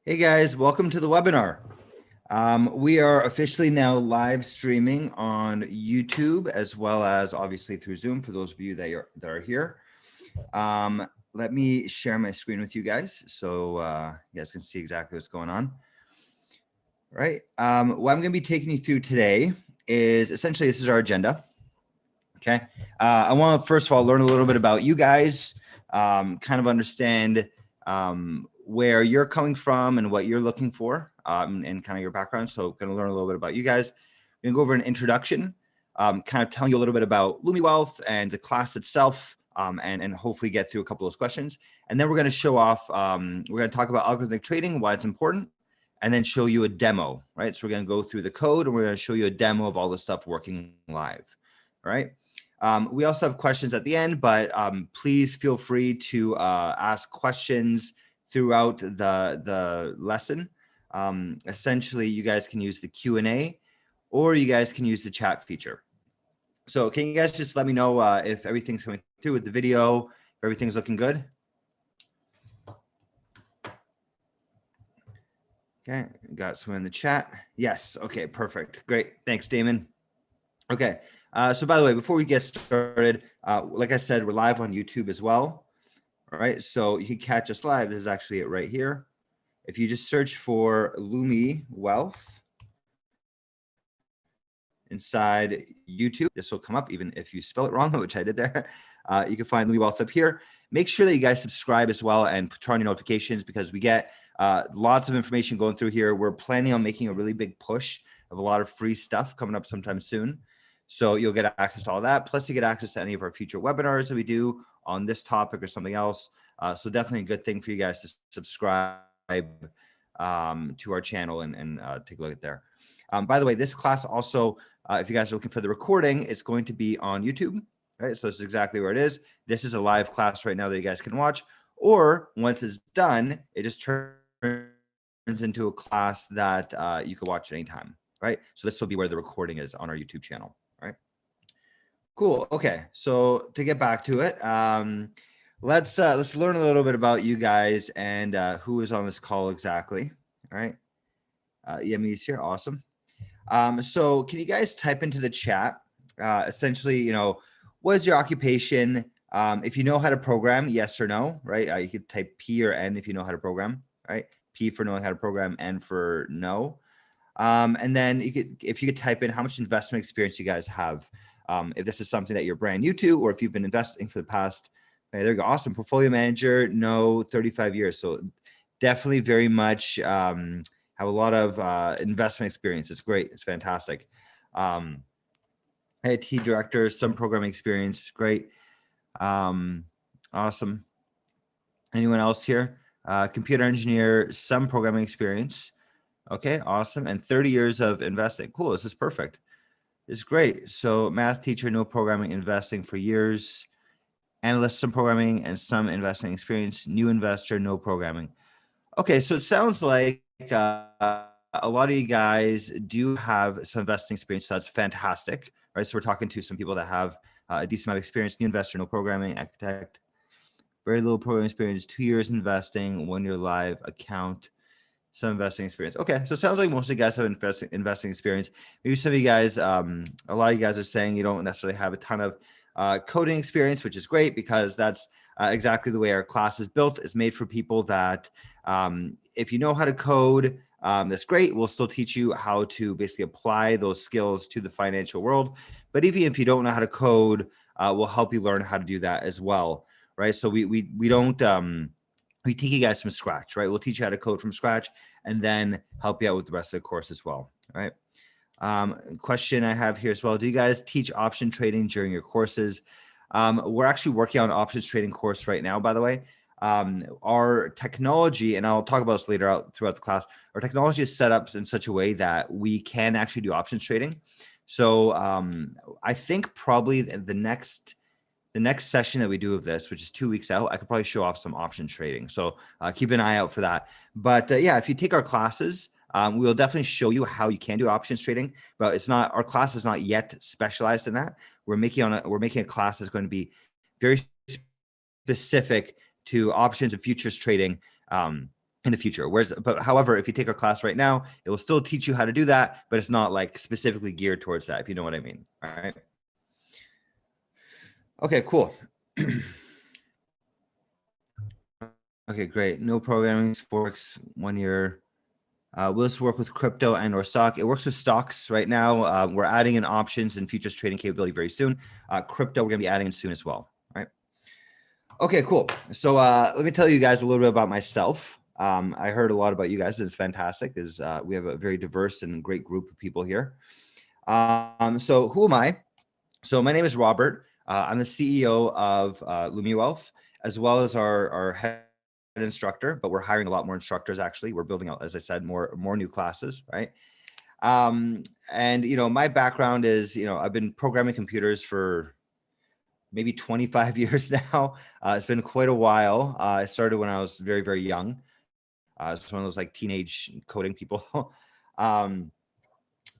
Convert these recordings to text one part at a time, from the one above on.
Hey guys, welcome to the webinar. We are officially now live streaming on YouTube as well as obviously through Zoom for those of you that are here. Let me share my screen with you guys so you guys can see exactly what's going on. All right. What I'm going to be taking you through today is essentially this is our agenda. Okay. I want to first of all learn a little bit about you guys, kind of understand where you're coming from and what you're looking for and kind of your background. So going to learn a little bit about you guys. We're going to go over an introduction, kind of telling you a little bit about Lumibot and the class itself, and hopefully get through a couple of those questions. And then we're going to show off, we're going to talk about algorithmic trading, why it's important, and then show you a demo, right? So we're going to go through the code and we're going to show you a demo of all the stuff working live, all right? We also have questions at the end, but please feel free to ask questions throughout the lesson. Essentially, you guys can use the Q&A or you guys can use the chat feature. So can you guys just let me know if everything's coming through with the video, if everything's looking good? Okay, got someone in the chat. Yes, okay, perfect. Great, thanks, Damon. Okay, so by the way, before we get started, like I said, we're live on YouTube as well. All right, so you can catch us live. This is actually it right here. If you just search for Lumi Wealth inside YouTube, this will come up even if you spell it wrong, which I did there. You can find Lumi Wealth up here. Make sure that you guys subscribe as well and turn on your notifications because we get lots of information going through here. We're planning on making a really big push of a lot of free stuff coming up sometime soon. So you'll get access to all that. Plus you get access to any of our future webinars that we do on this topic or something else. So definitely a good thing for you guys to subscribe to our channel and take a look at there. By the way, this class also, if you guys are looking for the recording, it's going to be on YouTube, right? So this is exactly where it is. This is a live class right now that you guys can watch, or once it's done, it just turns into a class that you can watch anytime, right? So this will be where the recording is on our YouTube channel, right? Cool. Okay, so to get back to it, let's learn a little bit about you guys and who is on this call exactly. All right, Yemi's here. Awesome. So can you guys type into the chat? Essentially, you know, what is your occupation? If you know how to program, yes or no, right? You could type P or N if you know how to program, right? P for knowing how to program, N for no. And then if you could type in how much investment experience you guys have. If this is something that you're brand new to, or if you've been investing for the past, hey, there you go, awesome. Portfolio manager, no, 35 years. So definitely very much have a lot of investment experience. It's great. It's fantastic. IT director, some programming experience. Great. Awesome. Anyone else here? Computer engineer, some programming experience. Okay, awesome. And 30 years of investing. Cool. This is perfect. It's great. So math teacher, no programming, investing for years. Analyst, some programming and some investing experience. New investor, no programming. Okay, so it sounds like a lot of you guys do have some investing experience. So that's fantastic, right? So we're talking to some people that have a decent amount of experience. New investor, no programming, architect, very little programming experience, 2 years investing, 1 year live account. Some investing experience. Okay, so it sounds like most of you guys have investing experience. Maybe some of you guys, a lot of you guys are saying you don't necessarily have a ton of coding experience, which is great because that's exactly the way our class is built. It's made for people that if you know how to code, that's great. We'll still teach you how to basically apply those skills to the financial world. But even if you don't know how to code, we'll help you learn how to do that as well, right? So we don't we teach you guys from scratch, right? We'll teach you how to code from scratch and then help you out with the rest of the course as well, right? Question I have here as well. Do you guys teach option trading during your courses? We're actually working on an options trading course right now, by the way. Our technology, and I'll talk about this later out throughout the class, our technology is set up in such a way that we can actually do options trading. So I think probably the next session that we do of this, which is 2 weeks out, I could probably show off some option trading. So keep an eye out for that. But yeah, if you take our classes, we'll definitely show you how you can do options trading, but it's not, our class is not yet specialized in that. We're making a class that's going to be very specific to options and futures trading in the future. But however, if you take our class right now, it will still teach you how to do that, but it's not like specifically geared towards that, if you know what I mean. All right. Okay, cool. Okay, great. No programming, Forex, 1 year. Will this work with crypto and or stock? It works with stocks right now. We're adding in options and futures trading capability very soon. Crypto, we're gonna be adding in soon as well. All right. Okay, cool. So let me tell you guys a little bit about myself. I heard a lot about you guys. It's fantastic. We have a very diverse and great group of people here. So who am I? So my name is Robert. I'm the CEO of Lumibot, as well as our head instructor, but we're hiring a lot more instructors. Actually, we're building out, as I said, more new classes, right? And my background is, I've been programming computers for maybe 25 years now. It's been quite a while. I started when I was very, very young. It's one of those like teenage coding people.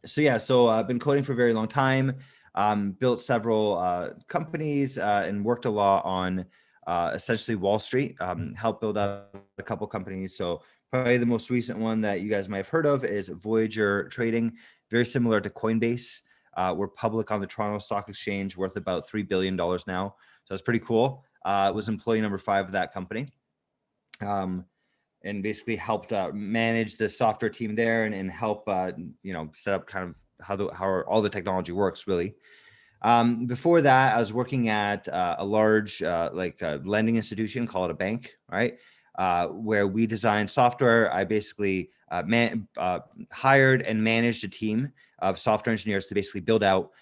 So I've been coding for a very long time. Built several companies and worked a lot on essentially Wall Street. Helped build out a couple companies. So probably the most recent one that you guys might have heard of is Voyager Trading, very similar to Coinbase. We're public on the Toronto Stock Exchange, worth about $3 billion now. So it's pretty cool. It was employee number 5 of that company. And basically helped manage the software team there and help, set up kind of how all the technology works, really. Before that, I was working at a large lending institution, call it a bank, right? Where we designed software. I basically hired and managed a team of software engineers to basically build out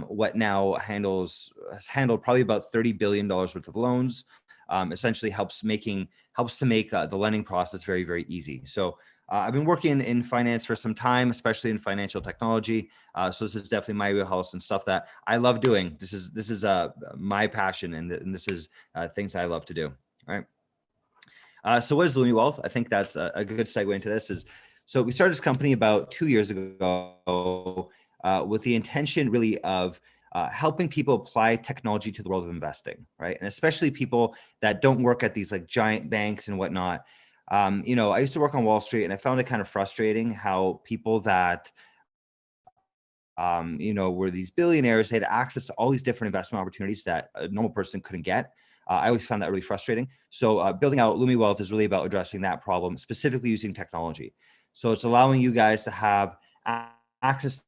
what now has handled probably about $30 billion worth of loans. Essentially helps to make the lending process very, very easy. So I've been working in finance for some time, especially in financial technology. So this is definitely my wheelhouse and stuff that I love doing. This is my passion, and this is things I love to do. All right. So what is Lumibot? I think that's a good segue into this. So we started this company about 2 years ago with the intention really of helping people apply technology to the world of investing, right? And especially people that don't work at these like giant banks and whatnot. I used to work on Wall Street, and I found it kind of frustrating how people that, were these billionaires, they had access to all these different investment opportunities that a normal person couldn't get. I always found that really frustrating. So building out Lumibot is really about addressing that problem, specifically using technology. So it's allowing you guys to have access to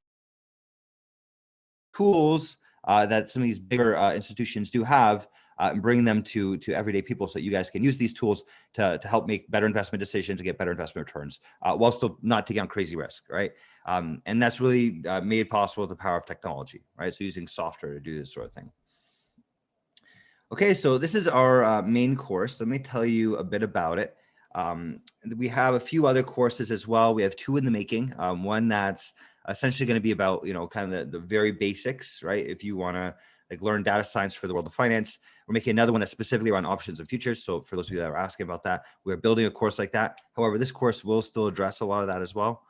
tools that some of these bigger institutions do have, and bring them to everyday people so that you guys can use these tools to help make better investment decisions and get better investment returns while still not taking on crazy risk, right? And that's really made possible with the power of technology, right? So using software to do this sort of thing. Okay, so this is our main course. Let me tell you a bit about it. We have a few other courses as well. We have 2 in the making. One that's essentially going to be about, kind of the very basics, right? If you want to like learn data science for the world of finance. We're making another one that's specifically around options and futures. So for those of you that are asking about that, we're building a course like that. However, this course will still address a lot of that as well.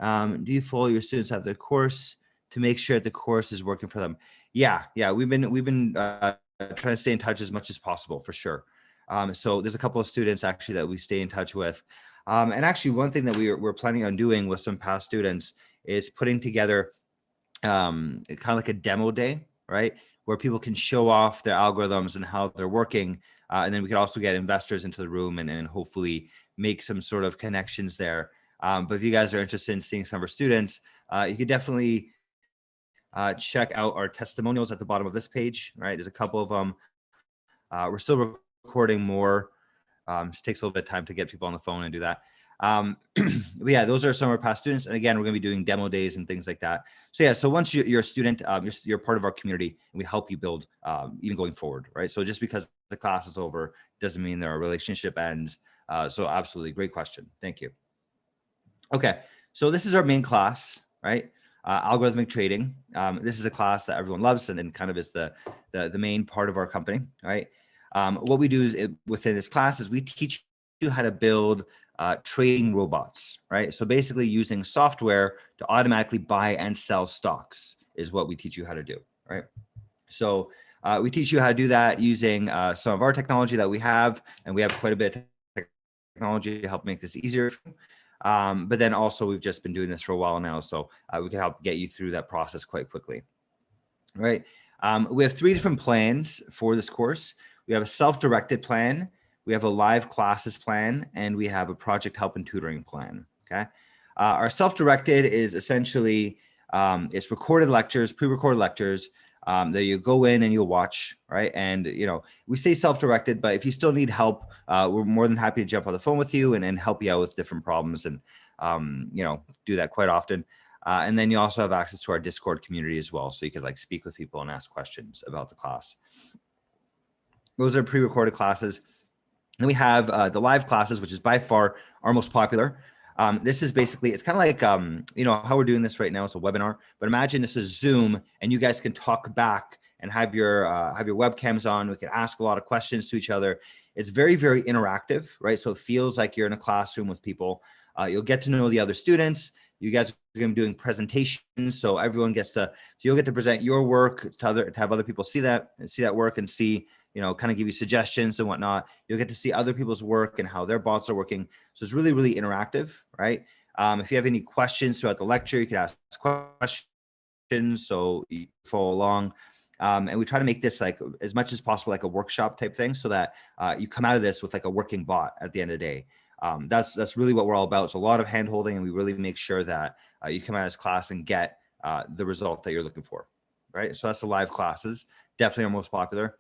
Do you follow your students have their course to make sure that the course is working for them? Yeah. We've been trying to stay in touch as much as possible, for sure. So there's a couple of students actually that we stay in touch with. And actually one thing that we're planning on doing with some past students is putting together kind of like a demo day, right? Where people can show off their algorithms and how they're working. And then we could also get investors into the room and hopefully make some sort of connections there. But if you guys are interested in seeing some of our students, you could definitely check out our testimonials at the bottom of this page, right? There's a couple of them. We're still recording more. Just takes a little bit of time to get people on the phone and do that. But yeah, those are some of our past students. And again, we're going to be doing demo days and things like that. So yeah, so once you're a student, you're part of our community, and we help you build even going forward, right? So just because the class is over doesn't mean our relationship ends. So absolutely, great question. Thank you. Okay, so this is our main class, right? Algorithmic trading. This is a class that everyone loves and kind of is the main part of our company, right? What we do is within this class is we teach you how to build trading robots, right? So basically using software to automatically buy and sell stocks is what we teach you how to do, right? So we teach you how to do that using some of our technology that we have, and we have quite a bit of technology to help make this easier. But then also we've just been doing this for a while now, so we can help get you through that process quite quickly. Right. We have 3 different plans for this course. We have a self-directed plan, we have a live classes plan, and we have a project help and tutoring plan. Okay. Our self-directed is essentially it's recorded lectures, pre-recorded lectures that you go in and you'll watch, right? And we say self-directed, but if you still need help, we're more than happy to jump on the phone with you and help you out with different problems, and do that quite often. And then you also have access to our Discord community as well, so you could speak with people and ask questions about the class. Those are pre-recorded classes. Then we have the live classes, which is by far our most popular. This is basically, it's kind of like, how we're doing this right now. It's a webinar, but imagine this is Zoom and you guys can talk back and have your webcams on. We can ask a lot of questions to each other. It's very, very interactive, right? So it feels like you're in a classroom with people. You'll get to know the other students. You guys are going to be doing presentations, so everyone gets to, so you'll get to present your work to have other people see that work and see, kind of give you suggestions and whatnot. You'll get to see other people's work and how their bots are working. So it's really, really interactive, right? If you have any questions throughout the lecture, you can ask questions, so you follow along. And we try to make this as much as possible like a workshop type thing, so that you come out of this with a working bot at the end of the day. That's really what we're all about. It's a lot of hand holding, and we really make sure that you come out of this class and get the result that you're looking for, right? So that's the live classes, definitely our most popular.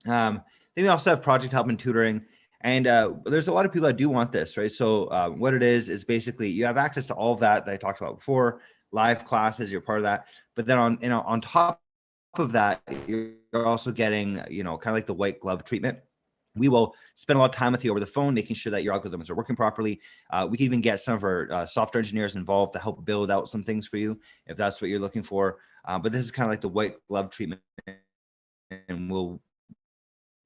Then we also have project help and tutoring, and there's a lot of people that do want this, right? So what it is basically you have access to all of that I talked about before, live classes, you're part of that. But then on top of that, you're also getting, kind of like the white glove treatment. We will spend a lot of time with you over the phone, making sure that your algorithms are working properly. We can even get some of our software engineers involved to help build out some things for you, if that's what you're looking for. But this is kind of like the white glove treatment, and we'll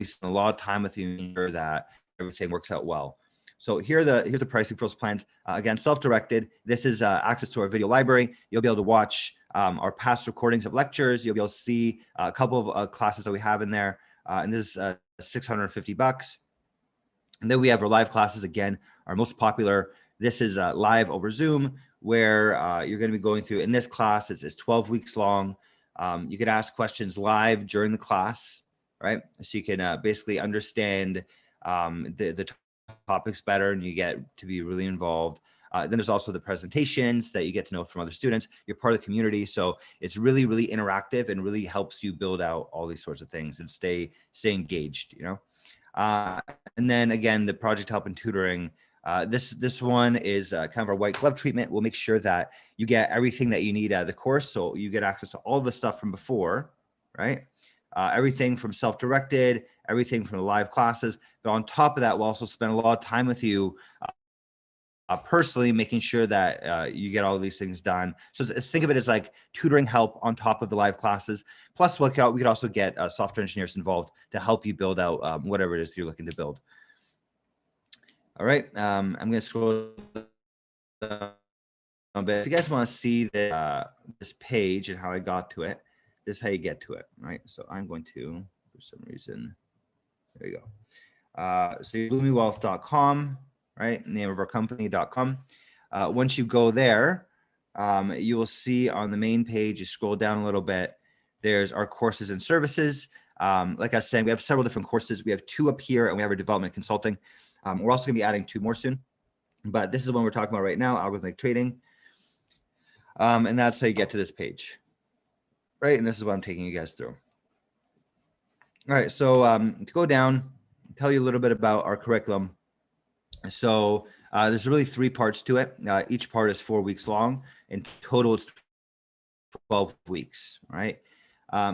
spend a lot of time with you to ensure that everything works out well. So here's the pricing for those plans. Again, self-directed. This is access to our video library. You'll be able to watch our past recordings of lectures. You'll be able to see a couple of classes that we have in there. And this is $650. And then we have our live classes, again, our most popular. This is live over Zoom, where you're going to be going through, in this class, it's 12 weeks long. You could ask questions live during the class, right? So you can basically understand the topics better, and you get to be really involved. Then there's also the presentations that you get to know from other students. You're part of the community, so it's really, really interactive and really helps you build out all these sorts of things and stay engaged. And then again, the project help and tutoring. This one is kind of our white glove treatment. We'll make sure that you get everything that you need out of the course, so you get access to all the stuff from before, right? Everything from self-directed, everything from the live classes. But on top of that, we'll also spend a lot of time with you personally, making sure that you get all of these things done. So think of it as like tutoring help on top of the live classes. Plus, we could also get software engineers involved to help you build out whatever it is you're looking to build. All right, I'm going to scroll down a bit. If you guys want to see this page and how I got to it, this is how you get to it, right? So I'm going to, for some reason, there you go. So lumiwealth.com, right? Name of our company.com. Once you go there, you will see on the main page, you scroll down a little bit, there's our courses and services. Like I was saying, we have several different courses. We have 2 up here, and we have our development consulting. We're also going to be adding 2 more soon, but this is the one we're talking about right now, algorithmic trading. And that's how you get to this page, right? And this is what I'm taking you guys through. All right, so to go down, tell you a little bit about our curriculum. So there's really 3 parts to it. Each part is 4 weeks long. In total, it's 12 weeks, right?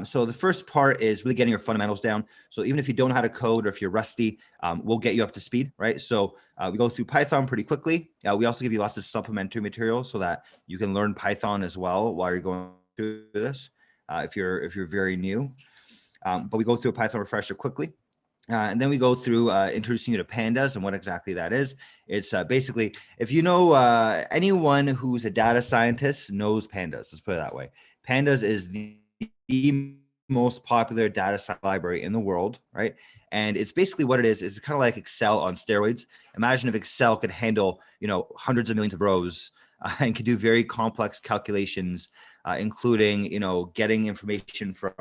So the first part is really getting your fundamentals down. So even if you don't know how to code, or if you're rusty, we'll get you up to speed, right? So we go through Python pretty quickly. We also give you lots of supplementary material so that you can learn Python as well while you're going through this, if you're very new. But we go through a Python refresher quickly. And then we go through introducing you to Pandas and what exactly that is. It's basically, if you know anyone who's a data scientist knows Pandas, let's put it that way. Pandas is the most popular data science library in the world, right? And it's basically what it is kind of like Excel on steroids. Imagine if Excel could handle, hundreds of millions of rows and could do very complex calculations, including, getting information from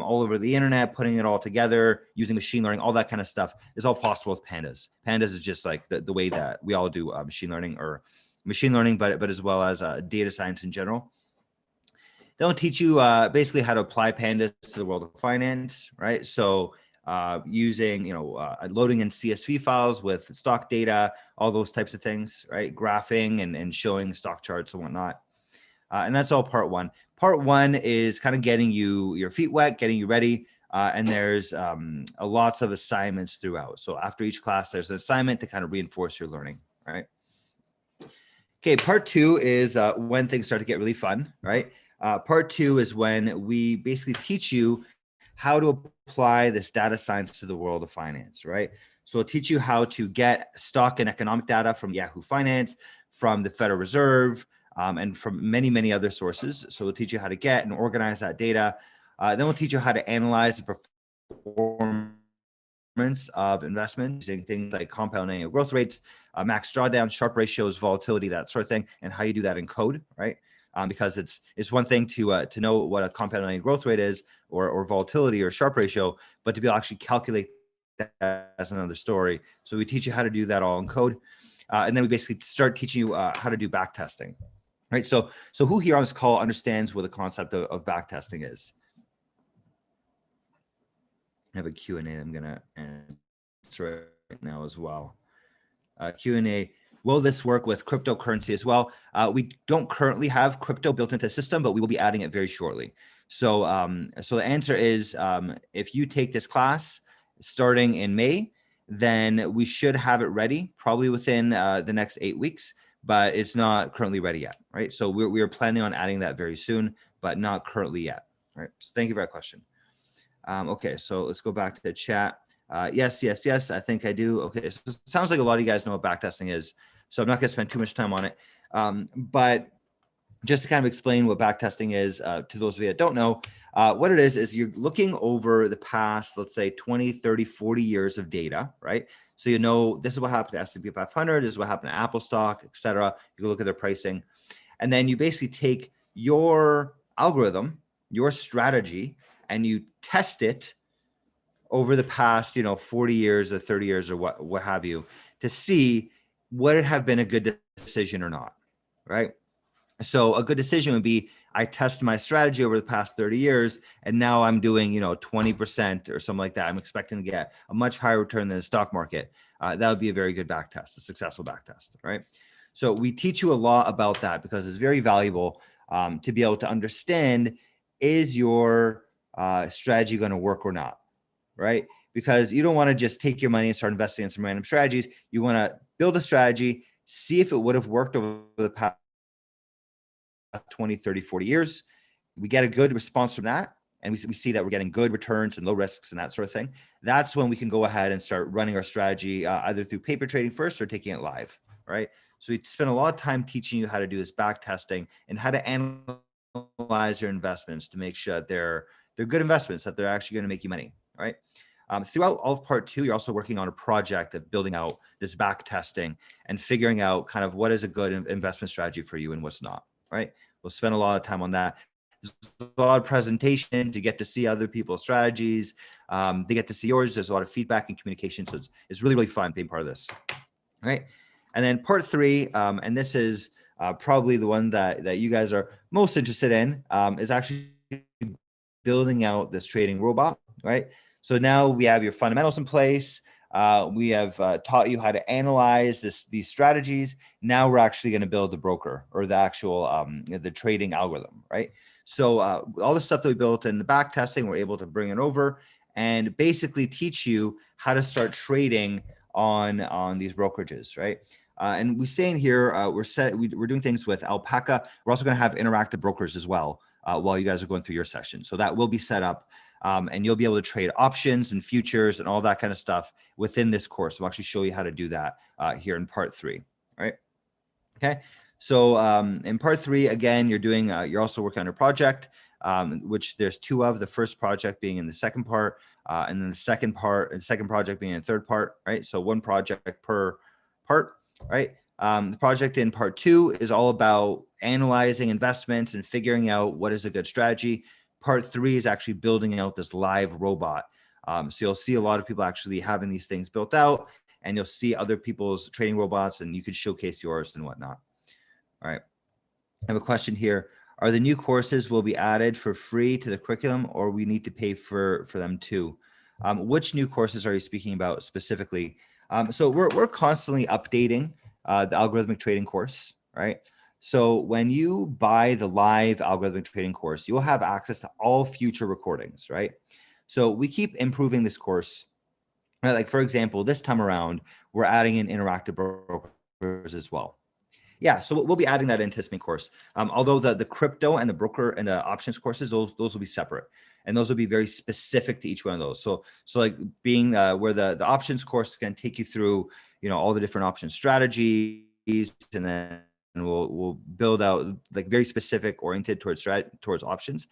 all over the internet, putting it all together, using machine learning, all that kind of stuff is all possible with Pandas. Pandas is just like the way that we all do machine learning, but as well as data science in general. They'll teach you basically how to apply Pandas to the world of finance, right? So using, loading in CSV files with stock data, all those types of things, right? Graphing and showing stock charts and whatnot. And that's all part one. Part one is kind of getting your feet wet, getting you ready. And there's lots of assignments throughout. So after each class, there's an assignment to kind of reinforce your learning, right? Okay, part two is when things start to get really fun, right? Part two is when we basically teach you how to apply this data science to the world of finance, right? So we'll teach you how to get stock and economic data from Yahoo Finance, from the Federal Reserve, and from many, many other sources. So we'll teach you how to get and organize that data. Then we'll teach you how to analyze the performance of investments using things like compound annual growth rates, max drawdown, Sharpe ratios, volatility, that sort of thing, and how you do that in code, right? Because it's one thing to know what a compound annual growth rate is or volatility or Sharpe ratio, but to be able to actually calculate that as another story. So we teach you how to do that all in code. And then we basically start teaching you how to do backtesting, right? So who here on this call understands what the concept of backtesting is? I have a Q&A I'm going to answer right now as well. Q&A, will this work with cryptocurrency as well? We don't currently have crypto built into the system, but we will be adding it very shortly. So, so the answer is, if you take this class starting in May, then we should have it ready probably within the next 8 weeks, but it's not currently ready yet, right? So we are planning on adding that very soon, but not currently yet, right? So thank you for that question. Okay, so let's go back to the chat. Yes, I think I do. Okay, so it sounds like a lot of you guys know what backtesting is, so I'm not gonna spend too much time on it. But just to kind of explain what backtesting is to those of you that don't know, what it is you're looking over the past, let's say 20, 30, 40 years of data, right? So you know, this is what happened to S&P 500, this is what happened to Apple stock, et cetera. You can look at their pricing. And then you basically take your algorithm, your strategy, and you test it over the past, 40 years or 30 years or what have you, to see would it have been a good decision or not, right? So a good decision would be, I test my strategy over the past 30 years, and now I'm doing, 20% or something like that. I'm expecting to get a much higher return than the stock market. That would be a very good backtest, a successful backtest, right? So we teach you a lot about that because it's very valuable to be able to understand, is your strategy going to work or not, right? Because you don't want to just take your money and start investing in some random strategies. You want to build a strategy, see if it would have worked over the past 20, 30, 40 years. We get a good response from that, and we see that we're getting good returns and low risks and that sort of thing. That's when we can go ahead and start running our strategy either through paper trading first or taking it live, right? So we spend a lot of time teaching you how to do this back testing and how to analyze your investments to make sure that they're good investments, that they're actually going to make you money, right? Throughout all of part two, you're also working on a project of building out this back testing and figuring out kind of what is a good investment strategy for you and what's not, right? We'll spend a lot of time on that. There's a lot of presentations. You get to see other people's strategies. They get to see yours. There's a lot of feedback and communication. So it's really, really fun being part of this, right? And then part three, and this is probably the one that you guys are most interested in, is actually building out this trading robot, right? So now we have your fundamentals in place. We have taught you how to analyze these strategies. Now we're actually going to build the broker or the actual the trading algorithm, right? So all the stuff that we built in the back testing, we're able to bring it over and basically teach you how to start trading on these brokerages, right? And we say in here, we're doing things with Alpaca. We're also going to have interactive brokers as well while you guys are going through your session. So that will be set up. And you'll be able to trade options and futures and all that kind of stuff within this course. We'll actually show you how to do that here in part three. All right. Okay. So in part three, again, you're also working on a project. which there's 2 of, the first project being in the second part, and then the second project being in the third part, right? So 1 project per part, right? The project in part 2 is all about analyzing investments and figuring out what is a good strategy. Part 3 is actually building out this live robot. So you'll see a lot of people actually having these things built out, and you'll see other people's trading robots, and you could showcase yours and whatnot. All right. I have a question here. Are the new courses will be added for free to the curriculum, or we need to pay for them too? Which new courses are you speaking about specifically? So we're constantly updating the algorithmic trading course, right? So when you buy the live algorithmic trading course, you will have access to all future recordings, right? So we keep improving this course. Right? Like, for example, this time around, we're adding in interactive brokers as well. Yeah, so we'll be adding that into this main course. Although the crypto and the broker and the options courses, those will be separate, and those will be very specific to each one of those. So like being where the options course is going to take you through, all the different option strategies, and then we'll build out like very specific oriented towards options.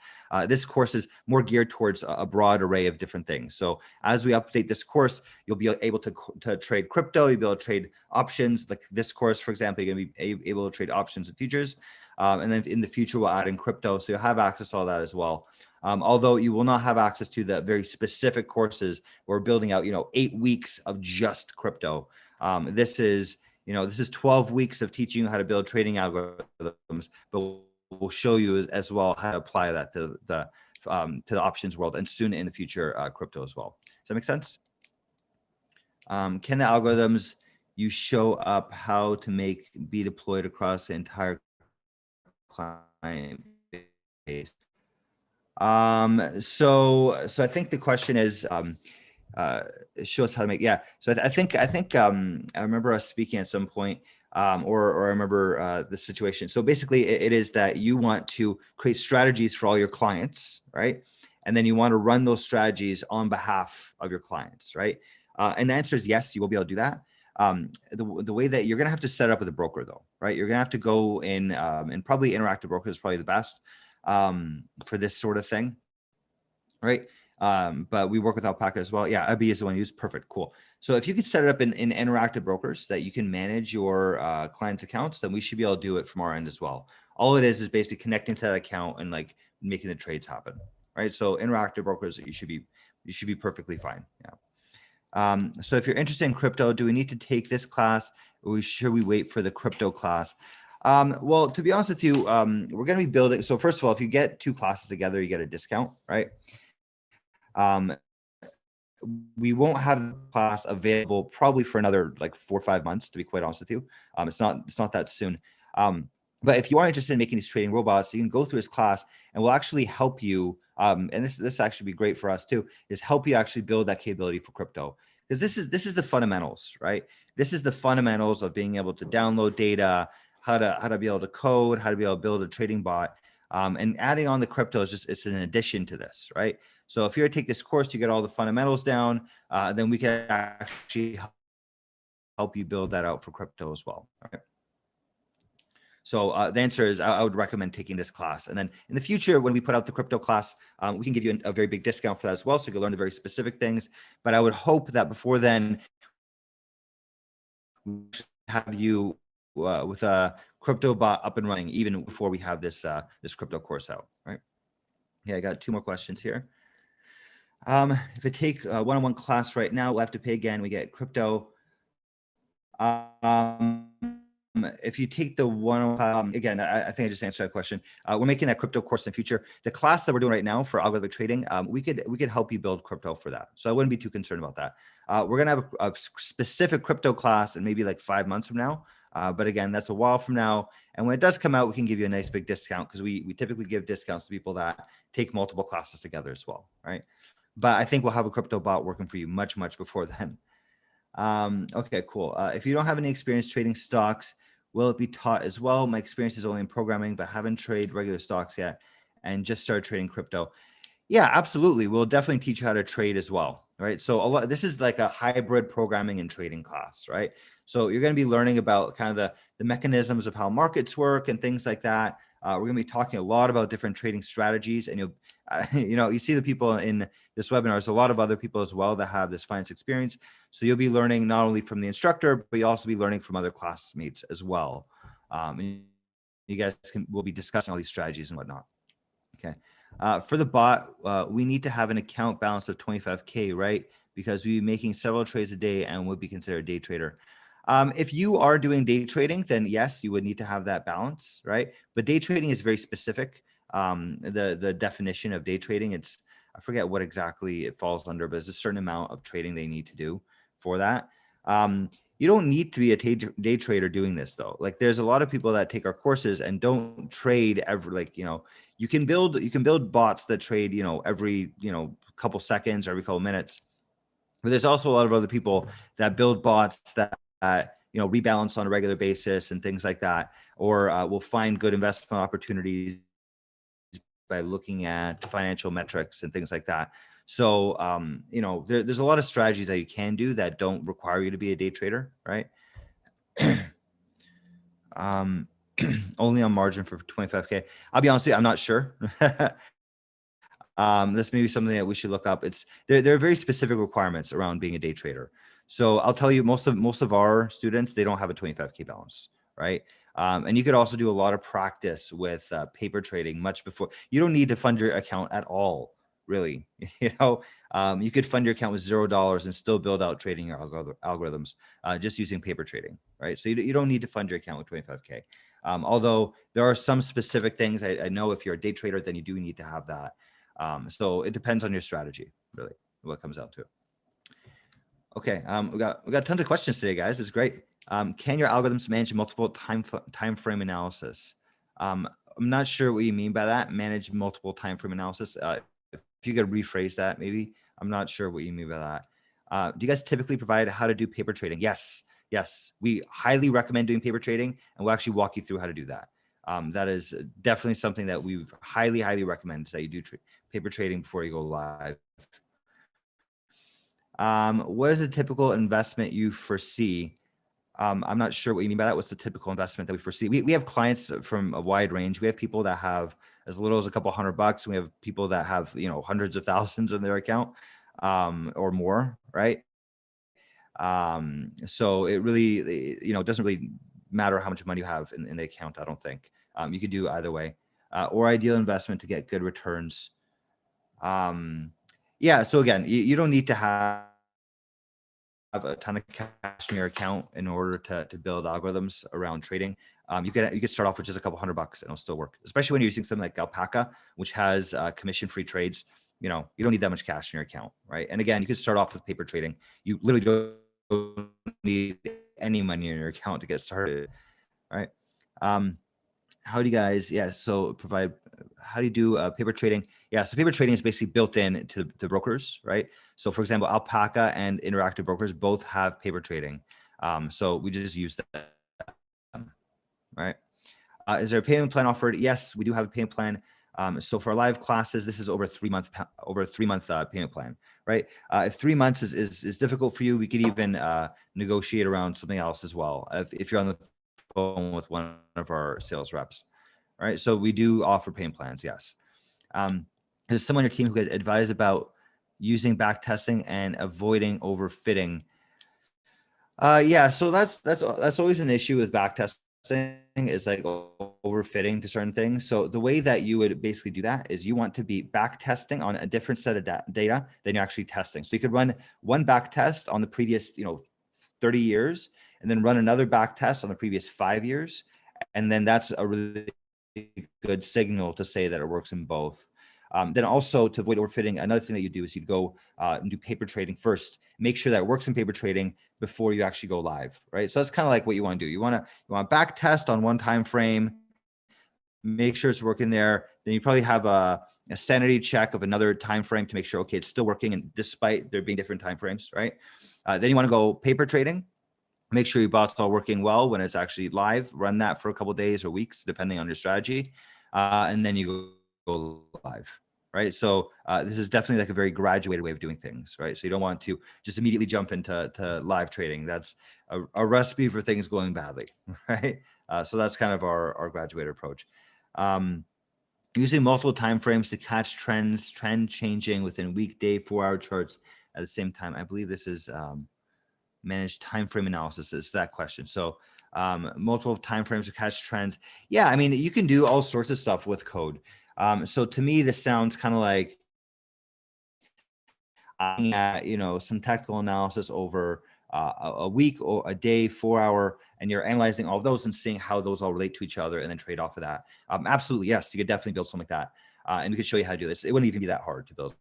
This course is more geared towards a broad array of different things. So as we update this course, you'll be able to trade crypto, you'll be able to trade options. Like this course, for example, you're going to be able to trade options and futures. And then in the future, we'll add in crypto. So you'll have access to all that as well. Although you will not have access to the very specific courses we're building out, 8 weeks of just crypto. This is 12 weeks of teaching you how to build trading algorithms, but we'll show you as well how to apply that to the options world, and soon in the future, crypto as well. Does that make sense? Can the algorithms you show up how to be deployed across the entire client base? So I think the question is, show us how to make. Yeah. So I think I remember us speaking at some point, or I remember the situation. So basically, it is that you want to create strategies for all your clients, right? And then you want to run those strategies on behalf of your clients, right? And the answer is yes, you will be able to do that. The way that you're going to have to set up with a broker, though, right? You're going to have to go in, and probably interactive broker is probably the best for this sort of thing, right? But we work with Alpaca as well. Yeah, Abby is the one used. Perfect. Cool. So if you could set it up in interactive brokers that you can manage your clients' accounts, then we should be able to do it from our end as well. All it is basically connecting to that account and like making the trades happen, right? So interactive brokers, you should be perfectly fine. Yeah. So if you're interested in crypto, do we need to take this class, or should we wait for the crypto class? Well, to be honest with you, we're going to be building. So first of all, if you get 2 classes together, you get a discount, right? We won't have the class available probably for another like 4 or 5 months, to be quite honest with you. It's not that soon. But if you are interested in making these trading robots, you can go through this class, and we'll actually help you. And this actually be great for us too, is help you actually build that capability for crypto. Because this is the fundamentals, right? This is the fundamentals of being able to download data, how to be able to code, how to be able to build a trading bot. And adding on the crypto is it's an addition to this, right? So if you were to take this course, you get all the fundamentals down, then we can actually help you build that out for crypto as well. All right. So the answer is I would recommend taking this class. And then in the future, when we put out the crypto class, we can give you a very big discount for that as well. So you can learn the very specific things. But I would hope that before then, we have you with a crypto bot up and running even before we have this crypto course out, right? Yeah, I got 2 more questions here. If I take a one-on-one class right now, we'll have to pay again. We get crypto. If you take the one, again, I think I just answered that question. We're making that crypto course in the future. The class that we're doing right now for algorithmic trading, we could help you build crypto for that. So I wouldn't be too concerned about that. We're gonna have a specific crypto class in maybe like 5 months from now. But again, that's a while from now. And when it does come out, we can give you a nice big discount, because we typically give discounts to people that take multiple classes together as well, right? But I think we'll have a crypto bot working for you much before then. Okay, cool. If you don't have any experience trading stocks, will it be taught as well? My experience is only in programming, but haven't traded regular stocks yet and just started trading crypto. Yeah, absolutely. We'll definitely teach you how to trade as well, right? So this is like a hybrid programming and trading class, right? So you're going to be learning about kind of the mechanisms of how markets work and things like that. We're going to be talking a lot about different trading strategies, and you see the people in this webinar. There's a lot of other people as well that have this finance experience. So you'll be learning not only from the instructor, but you'll also be learning from other classmates as well. And you guys will be discussing all these strategies and whatnot. Okay. For the bot, we need to have an account balance of 25K, right? Because we'll be making several trades a day and would be considered a day trader. If you are doing day trading, then yes, you would need to have that balance, right? But day trading is very specific. The definition of day trading, I forget what exactly it falls under, but there's a certain amount of trading they need to do for that. You don't need to be a day trader doing this though. Like there's a lot of people that take our courses and don't trade ever. Like, you can build bots that trade, every, couple seconds or every couple minutes. But there's also a lot of other people that build bots that, rebalance on a regular basis and things like that, or will find good investment opportunities by looking at financial metrics and things like that. So, there's a lot of strategies that you can do that don't require you to be a day trader, right? Only on margin for 25K. I'll be honest with you, I'm not sure. This may be something that we should look up. There are very specific requirements around being a day trader. So I'll tell you, most of our students, they don't have a 25K balance, right? And you could also do a lot of practice with paper trading much before. You don't need to fund your account at all, really. You could fund your account with $0 and still build out trading algorithms just using paper trading, right? So you don't need to fund your account with 25K. Although there are some specific things I know if you're a day trader, then you do need to have that. So it depends on your strategy, really, what it comes out to. Okay, we got tons of questions today, guys. It's great. Can your algorithms manage multiple time frame analysis? I'm not sure what you mean by that. Manage multiple time frame analysis. If you could rephrase that, maybe. I'm not sure what you mean by that. Do you guys typically provide how to do paper trading? Yes. We highly recommend doing paper trading, and we'll actually walk you through how to do that. That is definitely something that we highly recommend, is that you do paper trading before you go live. What is a typical investment you foresee? I'm not sure what you mean by that. What's the typical investment that we foresee? We have clients from a wide range. We have people that have as little as a couple $100. We have people that have, hundreds of thousands in their account, or more, right? So it really, it doesn't really matter how much money you have in the account, I don't think. You could do either way, or ideal investment to get good returns. Yeah, so again, you don't need to have a ton of cash in your account in order to build algorithms around trading. You could start off with just a couple $100 and it'll still work, especially when you're using something like Alpaca, which has commission-free trades. You don't need that much cash in your account, right? And again, you could start off with paper trading. You literally don't need any money in your account to get started, right? How do you guys, how do you do paper trading? Yeah, so paper trading is basically built in to the brokers, right? So for example, Alpaca and Interactive Brokers both have paper trading. So we just use that, right? Is there a payment plan offered? Yes, we do have a payment plan. So for our live classes, this is over a 3-month payment plan, right? If 3 months is difficult for you, we could even negotiate around something else as well. If you're on the phone with one of our sales reps, right? So we do offer payment plans, yes. There's someone on your team who could advise about using backtesting and avoiding overfitting. Yeah, so that's always an issue with backtesting, is like overfitting to certain things. So the way that you would basically do that is you want to be backtesting on a different set of data than you're actually testing. So you could run one backtest on the previous 30 years and then run another backtest on the previous 5 years. And then that's a really good signal to say that it works in both. Then also, to avoid overfitting, another thing that you do is you go and do paper trading first. Make sure that it works in paper trading before you actually go live, right? So that's kind of like what you want to do. You want to back test on one time frame, make sure it's working there. Then you probably have a sanity check of another time frame to make sure, okay, it's still working, and despite there being different time frames, right? Then you want to go paper trading. Make sure your bot's all working well when it's actually live. Run that for a couple of days or weeks, depending on your strategy, and then you go live, right? So this is definitely like a very graduated way of doing things, right? So you don't want to just immediately jump into live trading. That's a recipe for things going badly, right? So that's kind of our graduated approach. Using multiple time frames to catch trend changing within weekday 4-hour charts at the same time. I believe this is manage time frame analysis. Is that question? So multiple time frames to catch trends. Yeah, I mean, you can do all sorts of stuff with code. So to me, this sounds kind of like some technical analysis over a week or a day, 4-hour, and you're analyzing all of those and seeing how those all relate to each other and then trade off of that. Absolutely, yes, you could definitely build something like that. And we could show you how to do this. It wouldn't even be that hard to build.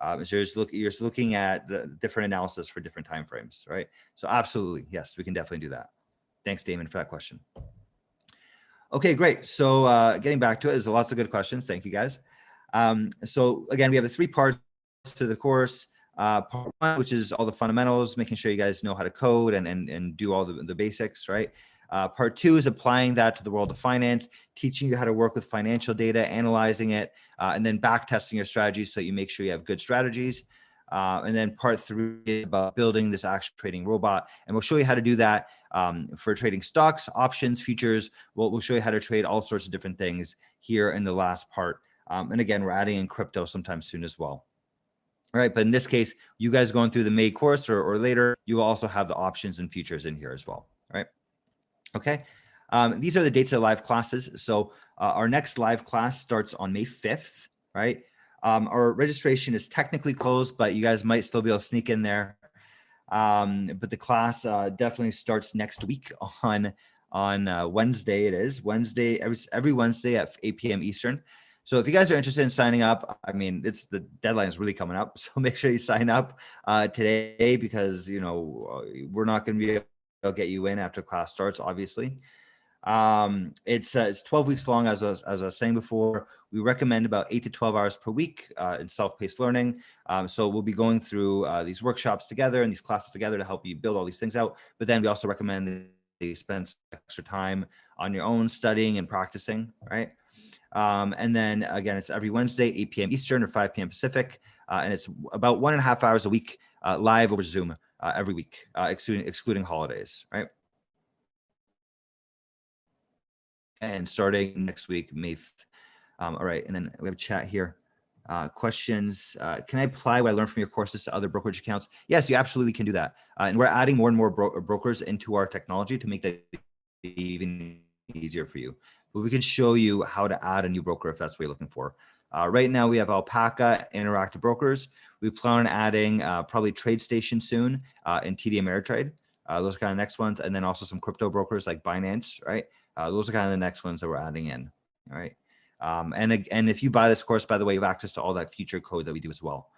So you're just looking at the different analysis for different time frames, right? So absolutely, yes, we can definitely do that. Thanks, Damon, for that question. Okay, great. So getting back to it, there's lots of good questions. Thank you, guys. So again, we have the 3 parts to the course. Part 1, which is all the fundamentals, making sure you guys know how to code and do all the basics, right? Part 2 is applying that to the world of finance, teaching you how to work with financial data, analyzing it, and then back testing your strategies so you make sure you have good strategies. And then part 3 is about building this actual trading robot. And we'll show you how to do that for trading stocks, options, futures. We'll show you how to trade all sorts of different things here in the last part. And again, we're adding in crypto sometime soon as well. All right, but in this case, you guys going through the May course or later, you will also have the options and futures in here as well. All right. Okay. These are the dates of live classes. So our next live class starts on May 5th, right? Our registration is technically closed, but you guys might still be able to sneak in there. But the class definitely starts next week on Wednesday. It is Wednesday, every Wednesday at 8 p.m. Eastern. So if you guys are interested in signing up, I mean, the deadline is really coming up. So make sure you sign up today because, we're not going to be able to get you in after class starts, obviously. It's 12 weeks long, as I was saying before. We recommend about 8 to 12 hours per week in self-paced learning. So we'll be going through these workshops together and these classes together to help you build all these things out. But then we also recommend that you spend extra time on your own studying and practicing, right? And then again, it's every Wednesday, 8 p.m. Eastern or 5 p.m. Pacific. And it's about 1.5 hours a week live over Zoom every week, excluding holidays, right? And starting next week, May 5th. All right, and then we have a chat here. Questions. Can I apply what I learned from your courses to other brokerage accounts? Yes, you absolutely can do that. And we're adding more and more brokers into our technology to make that even easier for you. But we can show you how to add a new broker if that's what you're looking for. Right now, we have Alpaca Interactive Brokers. We plan on adding probably TradeStation soon and TD Ameritrade. Those are kind of the next ones. And then also some crypto brokers like Binance, right? Those are kind of the next ones that we're adding in, all right? And if you buy this course, by the way, you have access to all that future code that we do as well.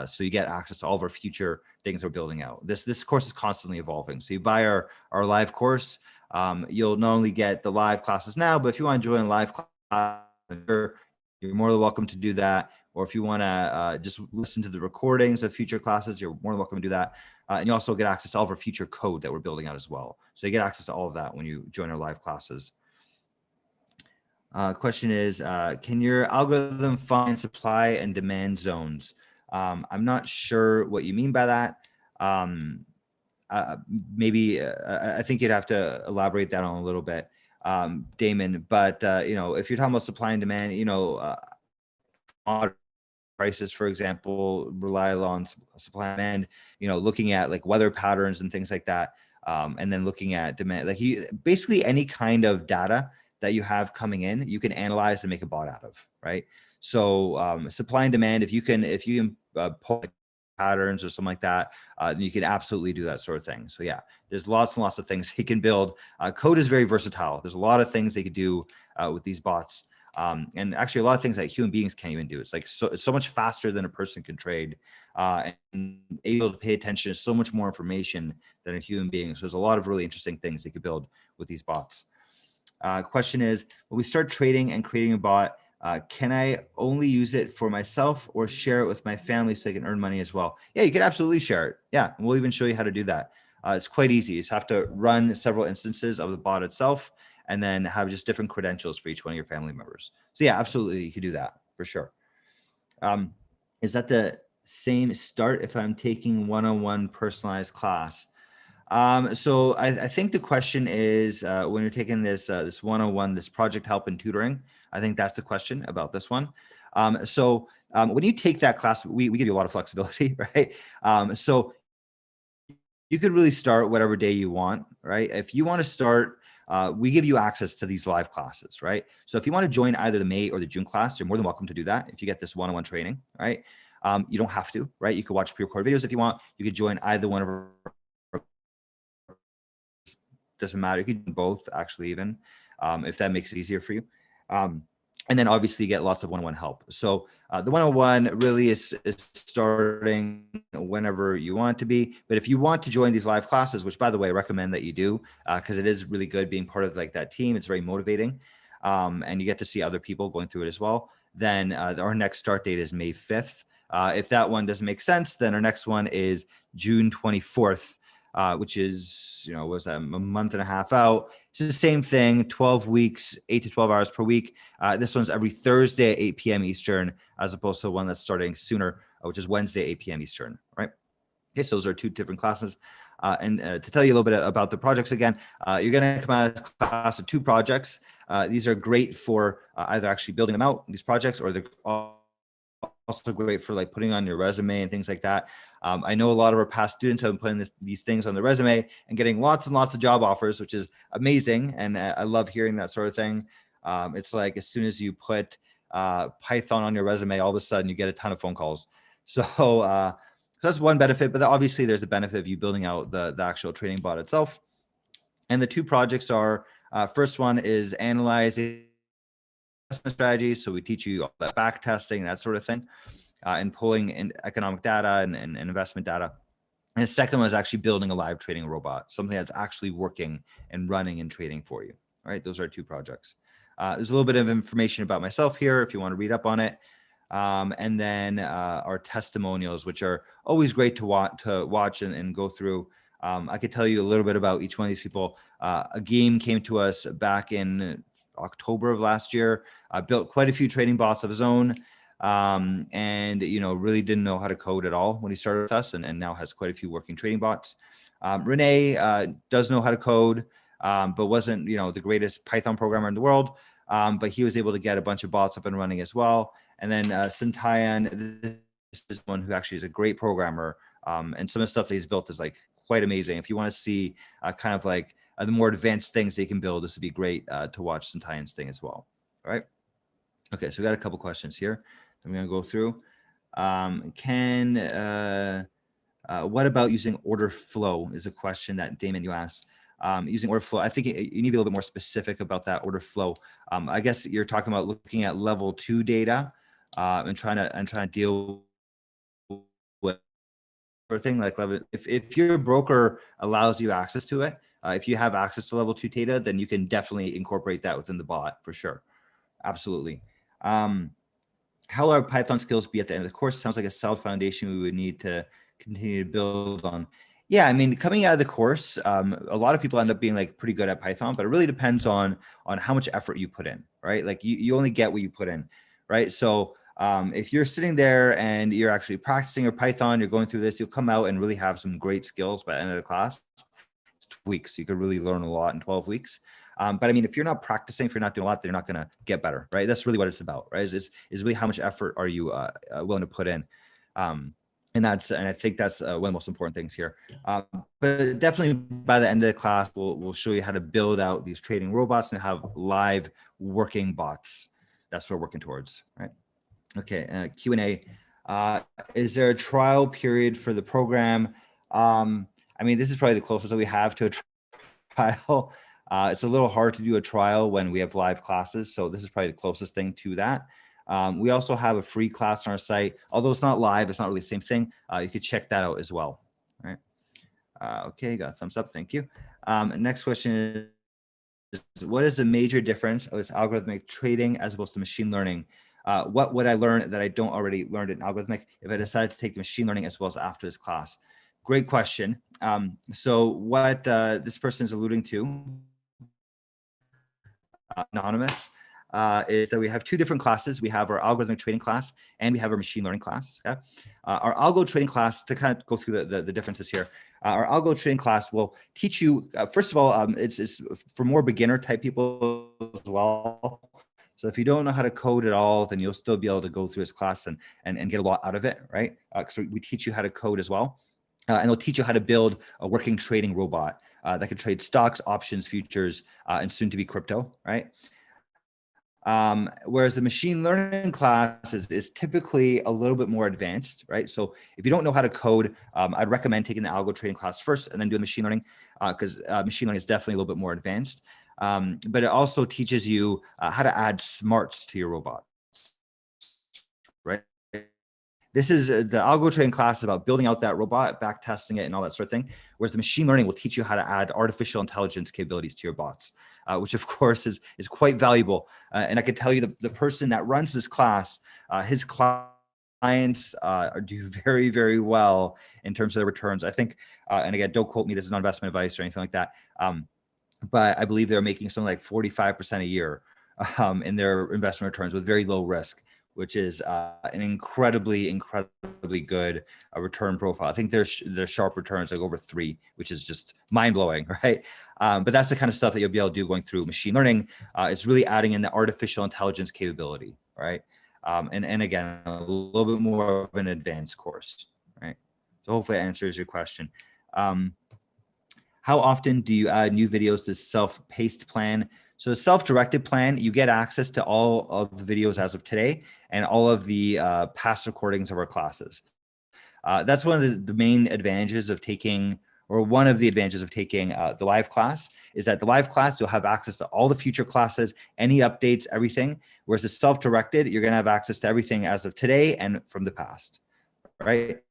So you get access to all of our future things we're building out. This course is constantly evolving. So you buy our live course, you'll not only get the live classes now, but if you want to join a live class, you're more than welcome to do that. Or if you want to just listen to the recordings of future classes, you're more than welcome to do that. And you also get access to all of our future code that we're building out as well. So you get access to all of that when you join our live classes. Question is, can your algorithm find supply and demand zones? I'm not sure what you mean by that. Maybe I think you'd have to elaborate that on a little bit, Damon. But if you're talking about supply and demand, prices, for example, rely on supply and demand. Looking at like weather patterns and things like that, and then looking at demand, like basically any kind of data that you have coming in, you can analyze and make a bot out of, right? So supply and demand, if you can pull patterns or something like that, then you can absolutely do that sort of thing. So yeah, there's lots and lots of things they can build. Code is very versatile. There's a lot of things they could do with these bots. And actually a lot of things that human beings can't even do. It's like it's so much faster than a person can trade, and able to pay attention to so much more information than a human being. So there's a lot of really interesting things they could build with these bots. Question is, when we start trading and creating a bot, can I only use it for myself or share it with my family so I can earn money as well? Yeah, you can absolutely share it. Yeah, and we'll even show you how to do that. It's quite easy. You just have to run several instances of the bot itself and then have just different credentials for each one of your family members. So yeah, absolutely, you can do that for sure. Is that the same start if I'm taking one-on-one personalized class? So I think the question is when you're taking this this one-on-one, this project help and tutoring, I think that's the question about this one. When you take that class, we give you a lot of flexibility, right? So you could really start whatever day you want, right? If you want to start, we give you access to these live classes, right? So if you want to join either the May or the June class, you're more than welcome to do that if you get this one-on-one training, right? You don't have to, right? You could watch pre-recorded videos if you want. You could join either one of our, doesn't matter. You could do both actually even, if that makes it easier for you. And then obviously you get lots of one-on-one help. So the one-on-one really is starting whenever you want it to be. But if you want to join these live classes, which by the way, I recommend that you do, because it is really good being part of like that team. It's very motivating. And you get to see other people going through it as well. Then our next start date is May 5th. If that one doesn't make sense, then our next one is June 24th. Which is, was that a month and a half out. It's the same thing, 12 weeks, 8 to 12 hours per week. This one's every Thursday at 8 p.m. Eastern, as opposed to one that's starting sooner, which is Wednesday, 8 p.m. Eastern, right? Okay, so those are two different classes. And to tell you a little bit about the projects again, you're going to come out of class with two projects. These are great for either actually building them out, these projects, or they're also great for like putting on your resume and things like that. I know a lot of our past students have been putting these things on the resume and getting lots and lots of job offers, which is amazing. And I love hearing that sort of thing. It's like as soon as you put Python on your resume, all of a sudden you get a ton of phone calls. So that's one benefit, but obviously there's a benefit of you building out the actual training bot itself. And the two projects are, first one is analyzing strategies. So we teach you all that back testing, that sort of thing, and pulling in economic data and investment data. And the second one is actually building a live trading robot, something that's actually working and running and trading for you. All right, those are two projects. There's a little bit of information about myself here if you want to read up on it. And then our testimonials, which are always great to watch and go through. I could tell you a little bit about each one of these people. A game came to us back in October of last year, built quite a few trading bots of his own, and really didn't know how to code at all when he started with us, and now has quite a few working trading bots. Renee does know how to code, but wasn't the greatest Python programmer in the world, but he was able to get a bunch of bots up and running as well. And then Sintayan, this is one who actually is a great programmer, and some of the stuff that he's built is like quite amazing. If you want to see kind of like the more advanced things they can build, this would be great to watch Sintayan's thing as well. All right. Okay, so we got a couple questions here I'm going to go through. What about using order flow is a question that Damon, you asked. Using order flow, I think you need to be a little bit more specific about that order flow. I guess you're talking about looking at level 2 data and trying to deal with thing like level. If your broker allows you access to it, if you have access to level 2 data, then you can definitely incorporate that within the bot for sure. Absolutely. How our Python skills be at the end of the course? Sounds like a solid foundation we would need to continue to build on. Yeah, I mean, coming out of the course, a lot of people end up being like pretty good at Python, but it really depends on how much effort you put in, right? Like you only get what you put in, right? So if you're sitting there and you're actually practicing your Python, you're going through this, you'll come out and really have some great skills by the end of the class. It's 12 weeks. You could really learn a lot in 12 weeks. But I mean, if you're not practicing, if you're not doing a lot, then you're not going to get better, right? That's really what it's about, right? Is really how much effort are you willing to put in? And I think that's one of the most important things here. But definitely by the end of the class, we'll show you how to build out these trading robots and have live working bots. That's what we're working towards, right? Okay, Q&A. Is there a trial period for the program? I mean, this is probably the closest that we have to a trial. It's a little hard to do a trial when we have live classes, so this is probably the closest thing to that. We also have a free class on our site. Although it's not live, it's not really the same thing. You could check that out as well. All right. Okay, got a thumbs up. Thank you. Next question is, what is the major difference of this algorithmic trading as opposed to machine learning? What would I learn that I don't already learned in algorithmic if I decide to take the machine learning as well as after this class? Great question. So what this person is alluding to, anonymous, is that we have two different classes. We have our algorithmic trading class and we have our machine learning class. Okay? Our algo trading class, to kind of go through the differences here. Our algo trading class will teach you, first of all, it's for more beginner type people as well. So if you don't know how to code at all, then you'll still be able to go through this class and get a lot out of it, right? So we teach you how to code as well. And they'll teach you how to build a working trading robot that can trade stocks, options, futures, and soon to be crypto, right? Whereas the machine learning class is typically a little bit more advanced, right? So if you don't know how to code, I'd recommend taking the algo trading class first and then doing machine learning, because machine learning is definitely a little bit more advanced. But it also teaches you how to add smarts to your robots, right? This is the algo trading class is about building out that robot, back testing it, and all that sort of thing. Whereas the machine learning will teach you how to add artificial intelligence capabilities to your bots, which of course is quite valuable. And I can tell you the person that runs this class, his clients do very, very well in terms of the returns. I think, and again, don't quote me, this is not investment advice or anything like that. But I believe they're making something like 45% a year in their investment returns with very low risk, which is an incredibly good return profile. I think their sharp returns like over 3, which is just mind blowing, right? But that's the kind of stuff that you'll be able to do going through machine learning. It's really adding in the artificial intelligence capability, right? And again, a little bit more of an advanced course, right? So hopefully that answers your question. How often do you add new videos to self-paced plan? So the self-directed plan, you get access to all of the videos as of today and all of the past recordings of our classes. That's one of the main advantages of taking, or one of the advantages of taking the live class, is that the live class, you'll have access to all the future classes, any updates, everything. Whereas the self-directed, you're gonna have access to everything as of today and from the past, right?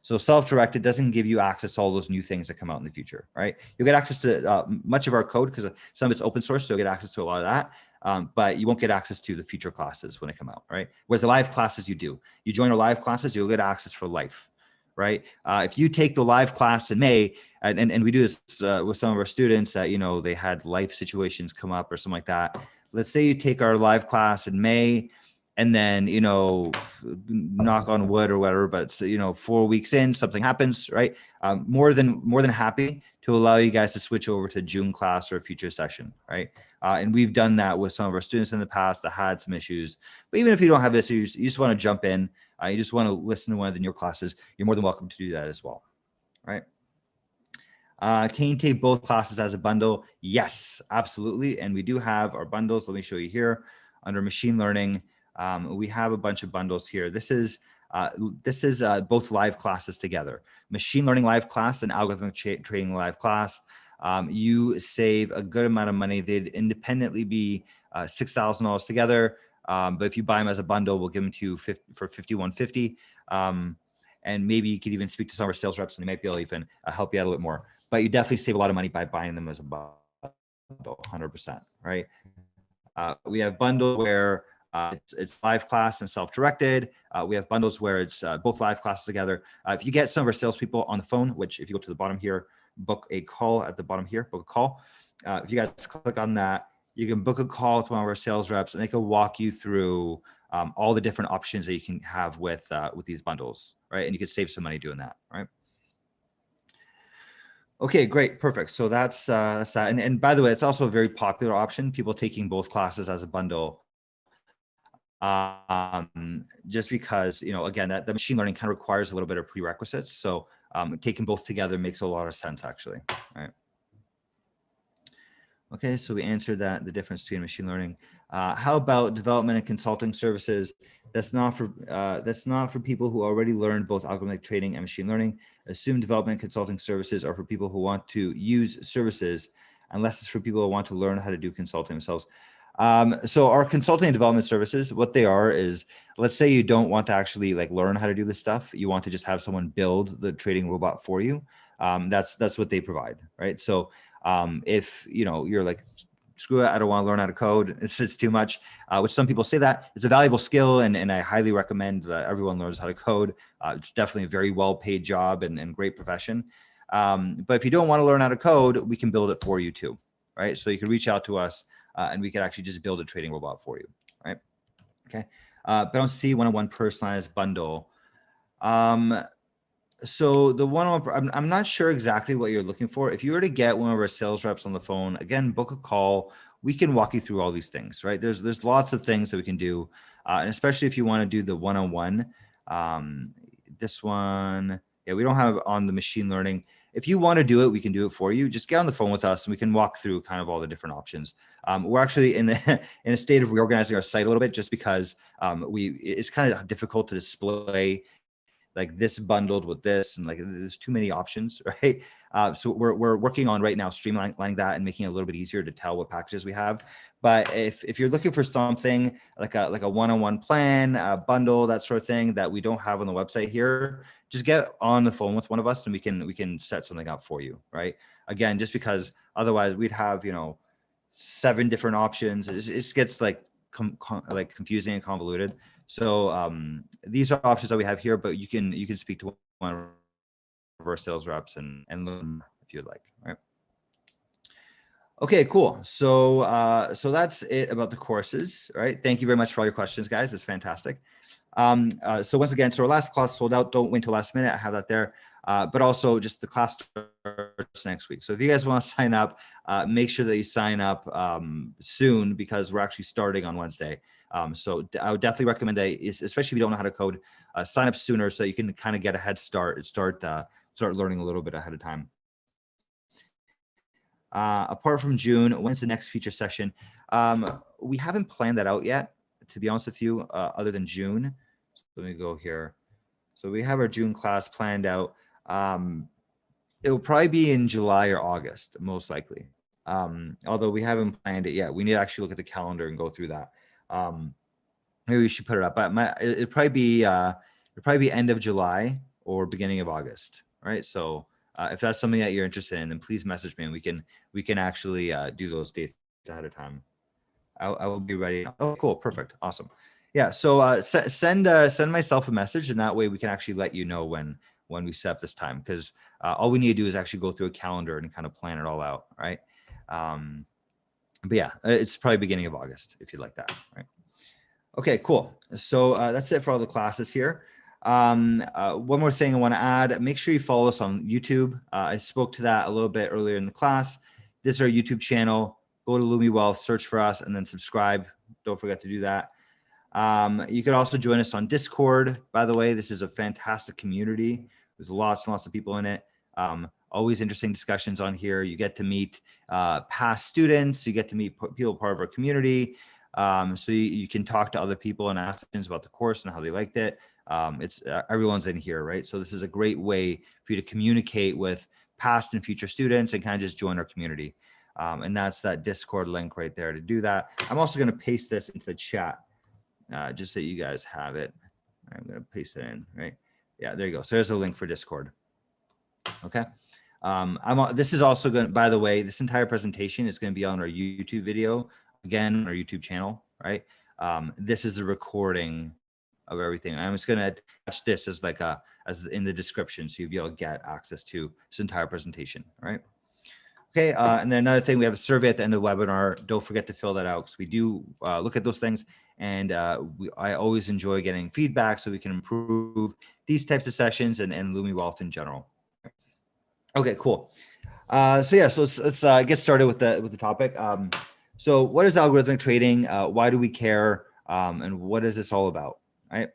So self-directed doesn't give you access to all those new things that come out in the future, right? You'll get access to much of our code because some of it's open source, so you'll get access to a lot of that, but you won't get access to the future classes when they come out, right? Whereas the live classes you do. You join our live classes, you'll get access for life, right? If you take the live class in May, and we do this with some of our students that, you know, they had life situations come up or something like that. Let's say you take our live class in May, and then, you know, knock on wood or whatever, but, you know, 4 weeks in, something happens, right? More than happy to allow you guys to switch over to June class or a future session, right? And we've done that with some of our students in the past that had some issues. But even if you don't have issues, you just want to jump in, you just want to listen to one of the newer classes, you're more than welcome to do that as well, right? Can you take both classes as a bundle? Yes, absolutely. And we do have our bundles. Let me show you here under machine learning. We have a bunch of bundles here. This is both live classes together. Machine learning live class and algorithmic trading live class. You save a good amount of money. They'd independently be $6,000 together. But if you buy them as a bundle, we'll give them to you for $5,150. And maybe you could even speak to some of our sales reps and they might be able to even help you out a little bit more. But you definitely save a lot of money by buying them as a bundle, 100%, right? We have bundles where it's live class and self-directed. We have bundles where it's both live classes together. If you get some of our salespeople on the phone, which if you go to the bottom here, book a call at the bottom here, book a call. If you guys click on that, you can book a call to one of our sales reps and they can walk you through all the different options that you can have with these bundles, right? And you can save some money doing that, right? Okay, great, perfect. So that's that. And by the way, it's also a very popular option. People taking both classes as a bundle. Just because, you know, again, that the machine learning kind of requires a little bit of prerequisites. So taking both together makes a lot of sense, actually. All right. Okay, so we answered that, the difference between machine learning. How about development and consulting services? That's not for people who already learned both algorithmic trading and machine learning. Assume development and consulting services are for people who want to use services, unless it's for people who want to learn how to do consulting themselves. So our consulting and development services, what they are is, let's say you don't want to actually like learn how to do this stuff. You want to just have someone build the trading robot for you. That's what they provide, right? So if you know you're like, screw it, I don't want to learn how to code, it's too much, which some people say that it's a valuable skill, and I highly recommend that everyone learns how to code. It's definitely a very well paid job and great profession. But if you don't want to learn how to code, we can build it for you too, right? So you can reach out to us and we could actually just build a trading robot for you, right? Okay. But I don't see one-on-one personalized bundle. So the one-on-one, I'm not sure exactly what you're looking for. If you were to get one of our sales reps on the phone, again, book a call. We can walk you through all these things, right? There's lots of things that we can do, and especially if you want to do the one-on-one. This one, yeah, we don't have on the machine learning. If you want to do it, we can do it for you. Just get on the phone with us, and we can walk through kind of all the different options. We're actually in the in a state of reorganizing our site a little bit, just because it's kind of difficult to display like this bundled with this, and like there's too many options, right? So we're working on right now streamlining that and making it a little bit easier to tell what packages we have. But if you're looking for something like a one-on-one plan, a bundle, that sort of thing that we don't have on the website here, just get on the phone with one of us and we can set something up for you, right? Again, just because otherwise we'd have 7 different options. It gets like like confusing and convoluted. So these are options that we have here, but you can speak to one of our sales reps and learn if you'd like. Right. Okay, cool. So so that's it about the courses. Right. Thank you very much for all your questions, guys. It's fantastic. So once again, so our last class sold out. Don't wait till last minute. I have that there. But also just the class starts next week. So if you guys want to sign up, make sure that you sign up soon, because we're actually starting on Wednesday. So I would definitely recommend that, especially if you don't know how to code, sign up sooner so that you can kind of get a head start and start learning a little bit ahead of time. Apart from June, when's the next feature session? We haven't planned that out yet, to be honest with you, other than June. So let me go here. So we have our June class planned out. It will probably be in July or August, most likely. Although we haven't planned it yet. We need to actually look at the calendar and go through that. Maybe we should put it up. But it'd probably be end of July or beginning of August, right? So if that's something that you're interested in, then please message me and we can actually do those dates ahead of time. I will be ready. Oh, cool, perfect, awesome. Yeah, so send myself a message, and that way we can actually let you know when we set up this time, because all we need to do is actually go through a calendar and kind of plan it all out, right? But yeah, it's probably beginning of August if you'd like that, right? Okay, cool. So that's it for all the classes here. One more thing I want to add, make sure you follow us on YouTube. I spoke to that a little bit earlier in the class. This is our YouTube channel. Go to Lumibot, search for us, and then subscribe. Don't forget to do that. You could also join us on Discord. By the way, this is a fantastic community. There's lots and lots of people in it. Always interesting discussions on here. You get to meet past students. You get to meet people part of our community. So you can talk to other people and ask things about the course and how they liked it. It's everyone's in here, right? So this is a great way for you to communicate with past and future students and kind of just join our community. And that's that Discord link right there to do that. I'm also going to paste this into the chat just so you guys have it. I'm going to paste it in, right? Yeah, there you go. So there's a link for Discord. Okay. This is also going to, by the way, this entire presentation is going to be on our YouTube video, again, on our YouTube channel, right? This is the recording of everything. I'm just going to attach this as like as in the description, so you'll be able to get access to this entire presentation, right? Okay, and then another thing, we have a survey at the end of the webinar. Don't forget to fill that out, because we do look at those things, and I always enjoy getting feedback so we can improve these types of sessions and Lumibot in general. Okay, cool. So yeah, so let's get started with the topic. So what is algorithmic trading? Why do we care? And what is this all about? Right.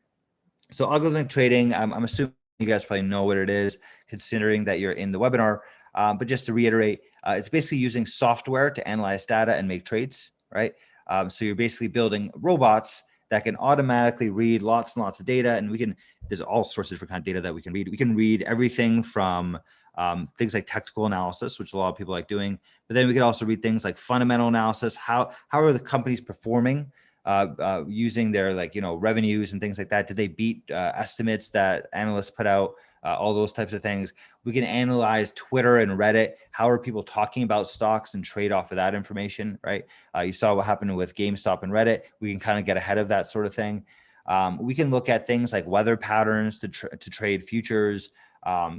So algorithmic trading, I'm assuming you guys probably know what it is, considering that you're in the webinar. But just to reiterate, it's basically using software to analyze data and make trades, right? So you're basically building robots that can automatically read lots and lots of data, and there's all sorts of different kind of data that we can read. We can read everything from things like technical analysis, which a lot of people like doing, but then we could also read things like fundamental analysis. How are the companies performing using their revenues and things like that? Did they beat estimates that analysts put out? All those types of things. We can analyze Twitter and Reddit. How are people talking about stocks and trade off of that information, right? You saw what happened with GameStop and Reddit. We can kind of get ahead of that sort of thing. We can look at things like weather patterns to trade futures.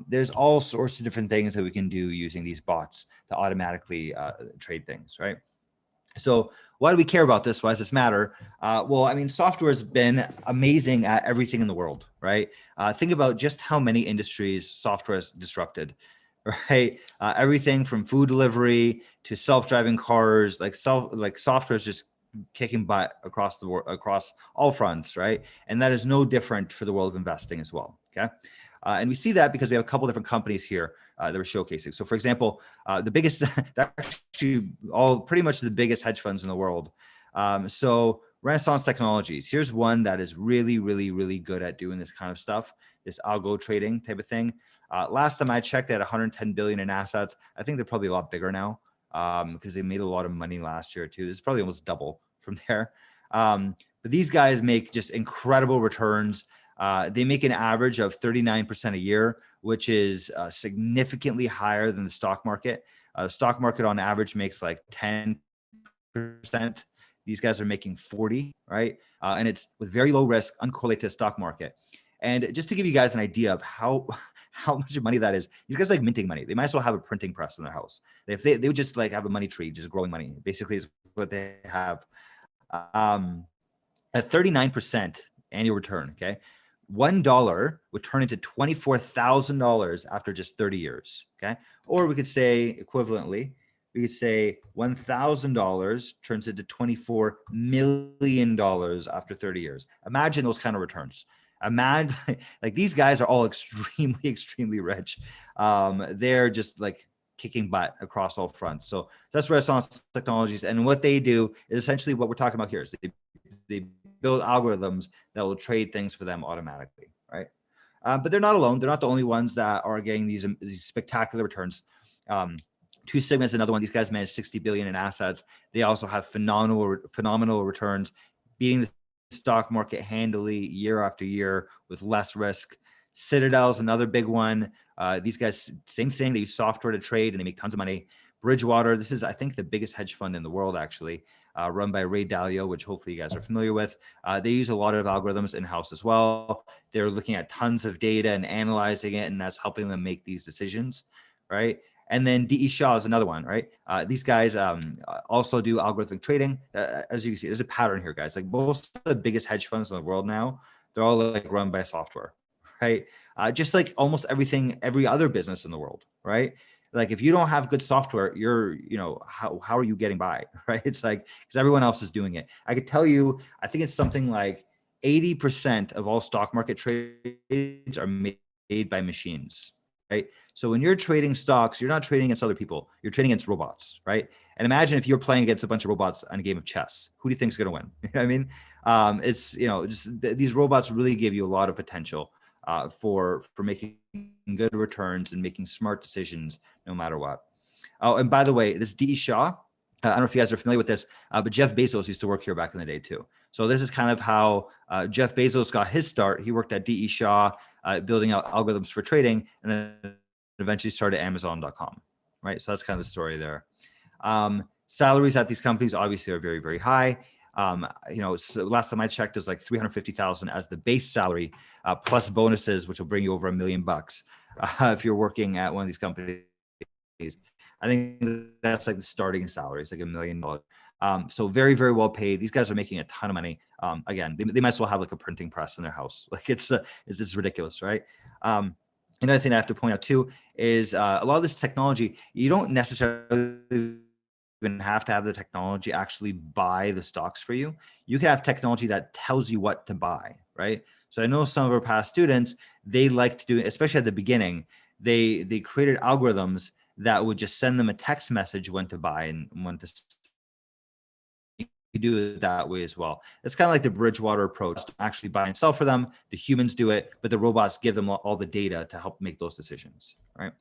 There's all sorts of different things that we can do using these bots to automatically trade things, right? So why do we care about this? Why does this matter? Well, I mean, software has been amazing at everything in the world, right? Think about just how many industries software has disrupted, right? Everything from food delivery to self-driving cars, like software is just kicking butt across the world, across all fronts, right? And that is no different for the world of investing as well. Okay. And we see that because we have a couple different companies here that we're showcasing. So for example, the biggest, they're actually all pretty much the biggest hedge funds in the world. So Renaissance Technologies, here's one that is really, really, really good at doing this kind of stuff, this algo trading type of thing. Last time I checked, they had 110 billion in assets. I think they're probably a lot bigger now because they made a lot of money last year too. This is probably almost double from there. But these guys make just incredible returns. They make an average of 39% a year, which is significantly higher than the stock market. The stock market on average makes like 10%. These guys are making 40, right? And it's with very low risk, uncorrelated stock market. And just to give you guys an idea of how much money that is, these guys are like minting money. They might as well have a printing press in their house. If they would just like have a money tree, just growing money, basically is what they have. At 39% annual return, okay? $1 would turn into $24,000 after just 30 years, okay? Or we could say equivalently, we could say $1,000 turns into $24 million after 30 years. Imagine those kind of returns. Imagine, like these guys are all extremely, extremely rich. They're just like kicking butt across all fronts. So that's Renaissance Technologies. And what they do is essentially what we're talking about here is they build algorithms that will trade things for them automatically, right? But they're not alone. They're not the only ones that are getting these spectacular returns. Two Sigma is another one. These guys manage 60 billion in assets. They also have phenomenal returns, beating the stock market handily year after year with less risk. Citadel is another big one. These guys, same thing. They use software to trade and they make tons of money. Bridgewater, this is, I think, the biggest hedge fund in the world, actually, run by Ray Dalio, which hopefully you guys are familiar with. They use a lot of algorithms in-house as well. They're looking at tons of data and analyzing it, and that's helping them make these decisions, right? And then D.E. Shaw is another one, right? These guys also do algorithmic trading. As you can see, there's a pattern here, guys. Like most of the biggest hedge funds in the world now, they're all like run by software, right? Just like almost every other business in the world, right? Like if you don't have good software, how are you getting by, right? It's like, because everyone else is doing it. I could tell you, I think it's something like 80% of all stock market trades are made by machines, right? So when you're trading stocks, you're not trading against other people. You're trading against robots, right? And imagine if you're playing against a bunch of robots on a game of chess. Who do you think is going to win? You know what I mean? These robots really give you a lot of potential for making good returns and making smart decisions no matter what. Oh, and by the way, this D.E. Shaw, I don't know if you guys are familiar with this, but Jeff Bezos used to work here back in the day too. So this is kind of how Jeff Bezos got his start. He worked at D.E. Shaw, building out algorithms for trading, and then eventually started Amazon.com, right? So that's kind of the story there. Salaries at these companies obviously are very, very high. So last time I checked, it was like 350,000 as the base salary, plus bonuses, which will bring you over $1 million if you're working at one of these companies. I think that's like the starting salary. It's like $1 million. So very, very well paid. These guys are making a ton of money. Again, they might as well have like a printing press in their house. Like it's ridiculous, right? Another thing I have to point out too is a lot of this technology, you don't necessarily even have to have the technology actually buy the stocks for you. You can have technology that tells you what to buy, right? So I know some of our past students, they like to do, especially at the beginning, they created algorithms that would just send them a text message when to buy and when to you do it that way as well. It's kind of like the Bridgewater approach, to actually buy and sell for them. The humans do it, but the robots give them all the data to help make those decisions, right?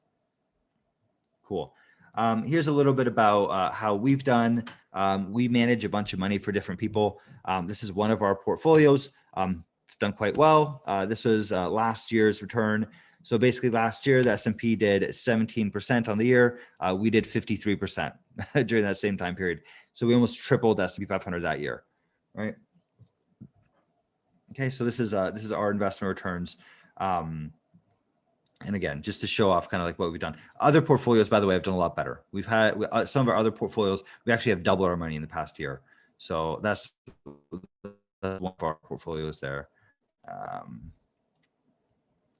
Cool. Here's a little bit about how we've done. We manage a bunch of money for different people. This is one of our portfolios. It's done quite well. This was last year's return. So basically last year, the S&P did 17% on the year. We did 53% during that same time period. So we almost tripled S&P 500 that year, right? Okay, so this is our investment returns. And again, just to show off kind of like what we've done. Other portfolios, by the way, have done a lot better. We've had some of our other portfolios, we actually have doubled our money in the past year. So that's one of our portfolios there.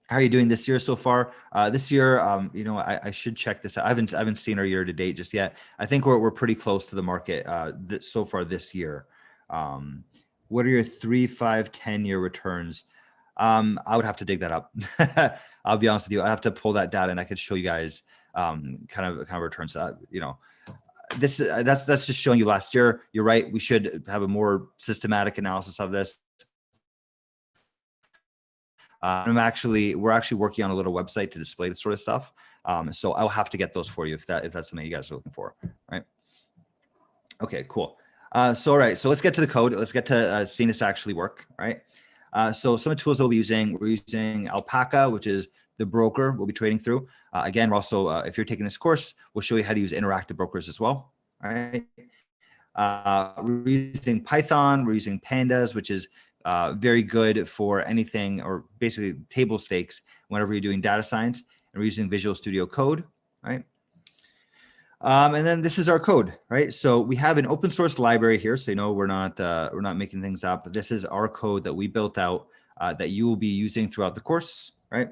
How are you doing this year so far? This year, you know, I should check this out. I haven't seen our year to date just yet. I think we're pretty close to the market so far this year. What are your 3, 5, 10-year returns? I would have to dig that up. I'll be honest with you. I have to pull that data and I could show you guys kind of returns. You know, that's just showing you last year. You're right. We should have a more systematic analysis of this. We're actually working on a little website to display this sort of stuff. So I'll have to get those for you if that's something you guys are looking for, right? Okay, cool. So all right, so let's get to the code. Let's get to seeing this actually work, right? So some of the tools that we're using Alpaca, which is the broker we'll be trading through. Again, we're also, if you're taking this course, we'll show you how to use interactive brokers as well, all right? We're using Python, we're using Pandas, which is very good for anything or basically table stakes whenever you're doing data science, and we're using Visual Studio Code, right? And then this is our code, right? So we have an open source library here, so you know we're not making things up. But this is our code that we built out that you will be using throughout the course, right?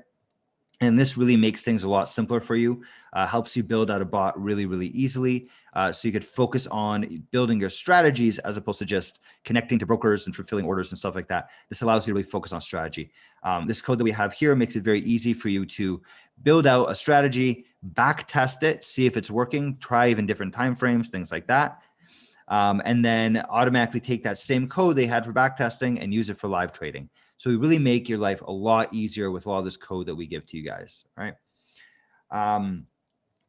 And this really makes things a lot simpler for you, helps you build out a bot really, really easily. So you could focus on building your strategies as opposed to just connecting to brokers and fulfilling orders and stuff like that. This allows you to really focus on strategy. This code that we have here makes it very easy for you to build out a strategy, back test it, see if it's working, try even different timeframes, things like that. And then automatically take that same code they had for back testing and use it for live trading. So we really make your life a lot easier with all this code that we give to you guys, right?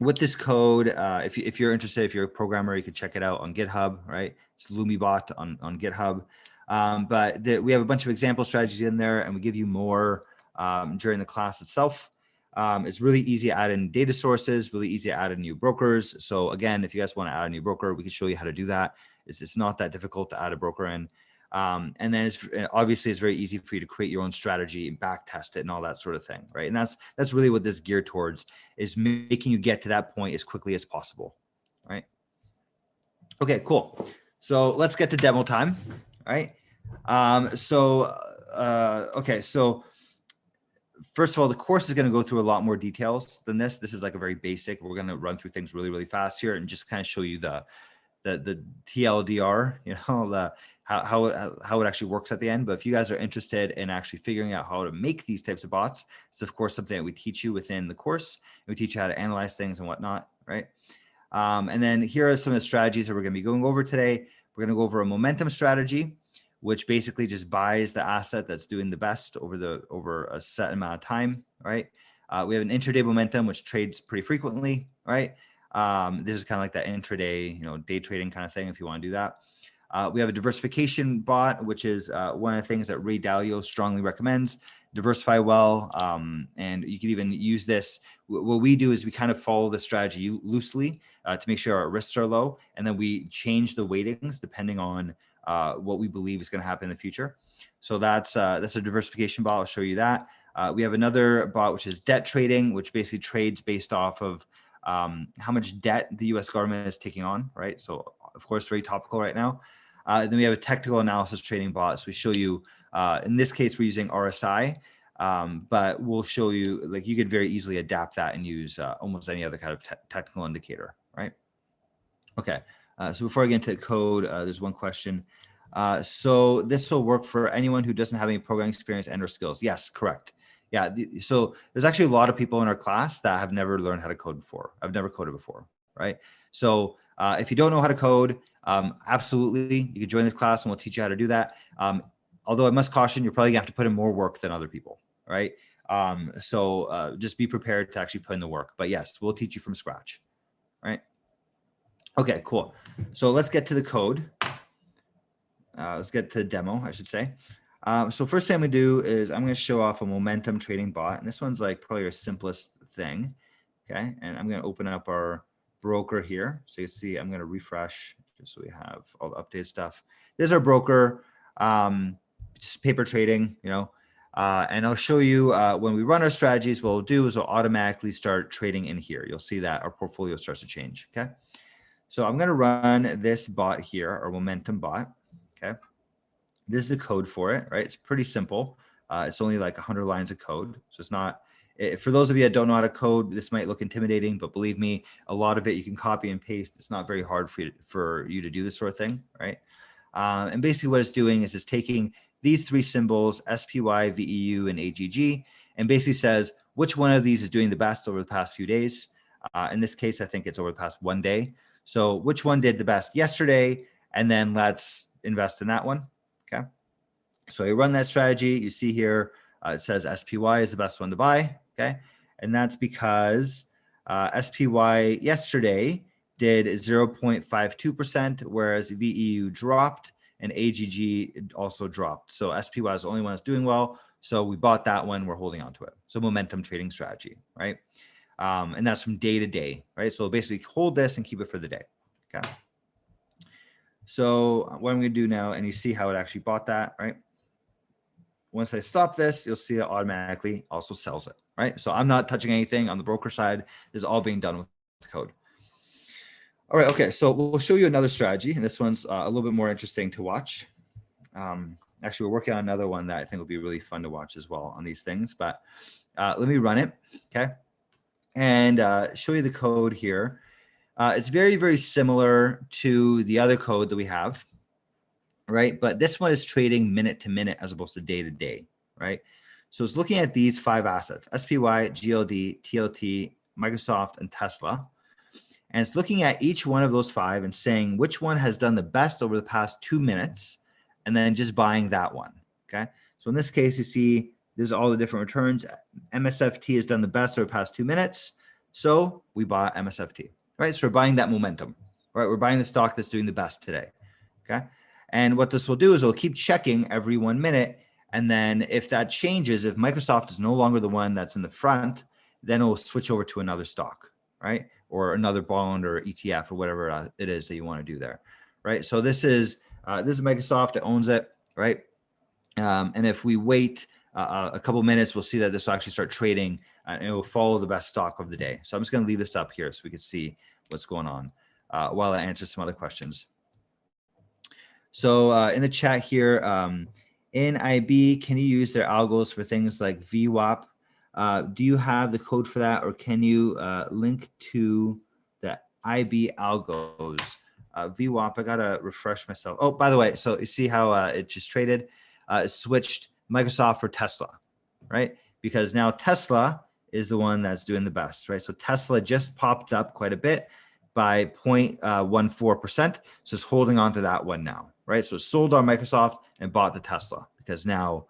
With this code, if you're interested, if you're a programmer, you can check it out on GitHub, right? It's Lumibot on GitHub. But we have a bunch of example strategies in there, and we give you more during the class itself. It's really easy to add in data sources, really easy to add in new brokers. So again, if you guys want to add a new broker, we can show you how to do that. It's not that difficult to add a broker in. And then obviously it's very easy for you to create your own strategy and back test it and all that sort of thing, right? And that's really what this is geared towards, is making you get to that point as quickly as possible, right? Okay, cool. So let's get to demo time, right? Okay, so first of all, the course is going to go through a lot more details than this. This is like a very basic. We're going to run through things really, really fast here and just kind of show you the TLDR, you know, how it actually works at the end. But if you guys are interested in actually figuring out how to make these types of bots, it's of course something that we teach you within the course. We teach you how to analyze things and whatnot, right? And then here are some of the strategies that we're going to be going over today. We're going to go over a momentum strategy, which basically just buys the asset that's doing the best over a set amount of time, right? We have an intraday momentum, which trades pretty frequently, right? This is kind of like that intraday, you know, day trading kind of thing if you want to do that. We have a diversification bot, which is one of the things that Ray Dalio strongly recommends. Diversify well, and you can even use this. What we do is we kind of follow the strategy loosely to make sure our risks are low, and then we change the weightings depending on what we believe is going to happen in the future. So that's a diversification bot. I'll show you that. We have another bot, which is debt trading, which basically trades based off of how much debt the U.S. government is taking on, right? So of course, very topical right now. Then we have a technical analysis trading bot. So we show you, in this case, we're using RSI, but we'll show you, like, you could very easily adapt that and use almost any other kind of technical indicator, right? Okay, so before I get into code, there's one question. So this will work for anyone who doesn't have any programming experience and or skills. Yes, correct. Yeah, so there's actually a lot of people in our class that have never learned how to code before. I've never coded before, right? So if you don't know how to code, absolutely, you can join this class and we'll teach you how to do that. Although I must caution, you're probably gonna have to put in more work than other people, right? So just be prepared to actually put in the work. But yes, we'll teach you from scratch, right? Okay, cool. So let's get to the code. Let's get to the demo, I should say. So first thing I'm gonna do is I'm gonna show off a momentum trading bot. And this one's like probably our simplest thing, okay? And I'm gonna open up our broker here. So you see, I'm gonna refresh just so we have all the updated stuff. There's our broker, just paper trading, you know. And I'll show you when we run our strategies, what we'll do is we'll automatically start trading in here. You'll see that our portfolio starts to change, okay? So I'm gonna run this bot here, our momentum bot, okay? This is the code for it, right? It's pretty simple. It's only like 100 lines of code. So it's not, for those of you that don't know how to code, this might look intimidating, but believe me, a lot of it you can copy and paste. It's not very hard for you to do this sort of thing, right? And basically what it's doing is it's taking these three symbols, SPY, VEU, and AGG, and basically says which one of these is doing the best over the past few days. In this case, I think it's over the past 1 day. So which one did the best yesterday? And then let's invest in that one, okay? So you run that strategy. You see here, it says SPY is the best one to buy, okay? And that's because SPY yesterday did 0.52%, whereas VEU dropped and AGG also dropped. So SPY is the only one that's doing well. So we bought that one. We're holding on to it. So momentum trading strategy, right? And that's from day to day, right? So basically hold this and keep it for the day, okay? So what I'm going to do now, and you see how it actually bought that, right? Once I stop this, you'll see it automatically also sells it, right? So I'm not touching anything on the broker side. This is all being done with the code. All right, okay, so we'll show you another strategy, and this one's a little bit more interesting to watch. Actually, we're working on another one that I think will be really fun to watch as well on these things, but let me run it, okay? And show you the code here. It's very, very similar to the other code that we have, right? But this one is trading minute to minute as opposed to day to day, right? So it's looking at these 5 assets, SPY, GLD, TLT, Microsoft, and Tesla. And it's looking at each one of those 5 and saying which one has done the best over the past 2 minutes, and then just buying that one, okay? So in this case, you see there's all the different returns. MSFT has done the best over the past 2 minutes. So we bought MSFT, right? So we're buying that momentum, right? We're buying the stock that's doing the best today, okay? And what this will do is it'll keep checking every 1 minute. And then if that changes, if Microsoft is no longer the one that's in the front, then it'll switch over to another stock, right? Or another bond or ETF or whatever it is that you want to do there, right? So this is Microsoft. It owns it, right? And if we wait a couple minutes, we'll see that this will actually start trading and it will follow the best stock of the day. So I'm just going to leave this up here so we can see what's going on while I answer some other questions. So in the chat here, NIB, can you use their algos for things like VWAP? Do you have the code for that, or can you link to the IB algos? VWAP, I gotta refresh myself. Oh, by the way, so you see how it just traded, switched Microsoft for Tesla, right? Because now Tesla is the one that's doing the best, right? So Tesla just popped up quite a bit by 0.14%. So it's holding on to that one now, right? So it sold on Microsoft and bought the Tesla because now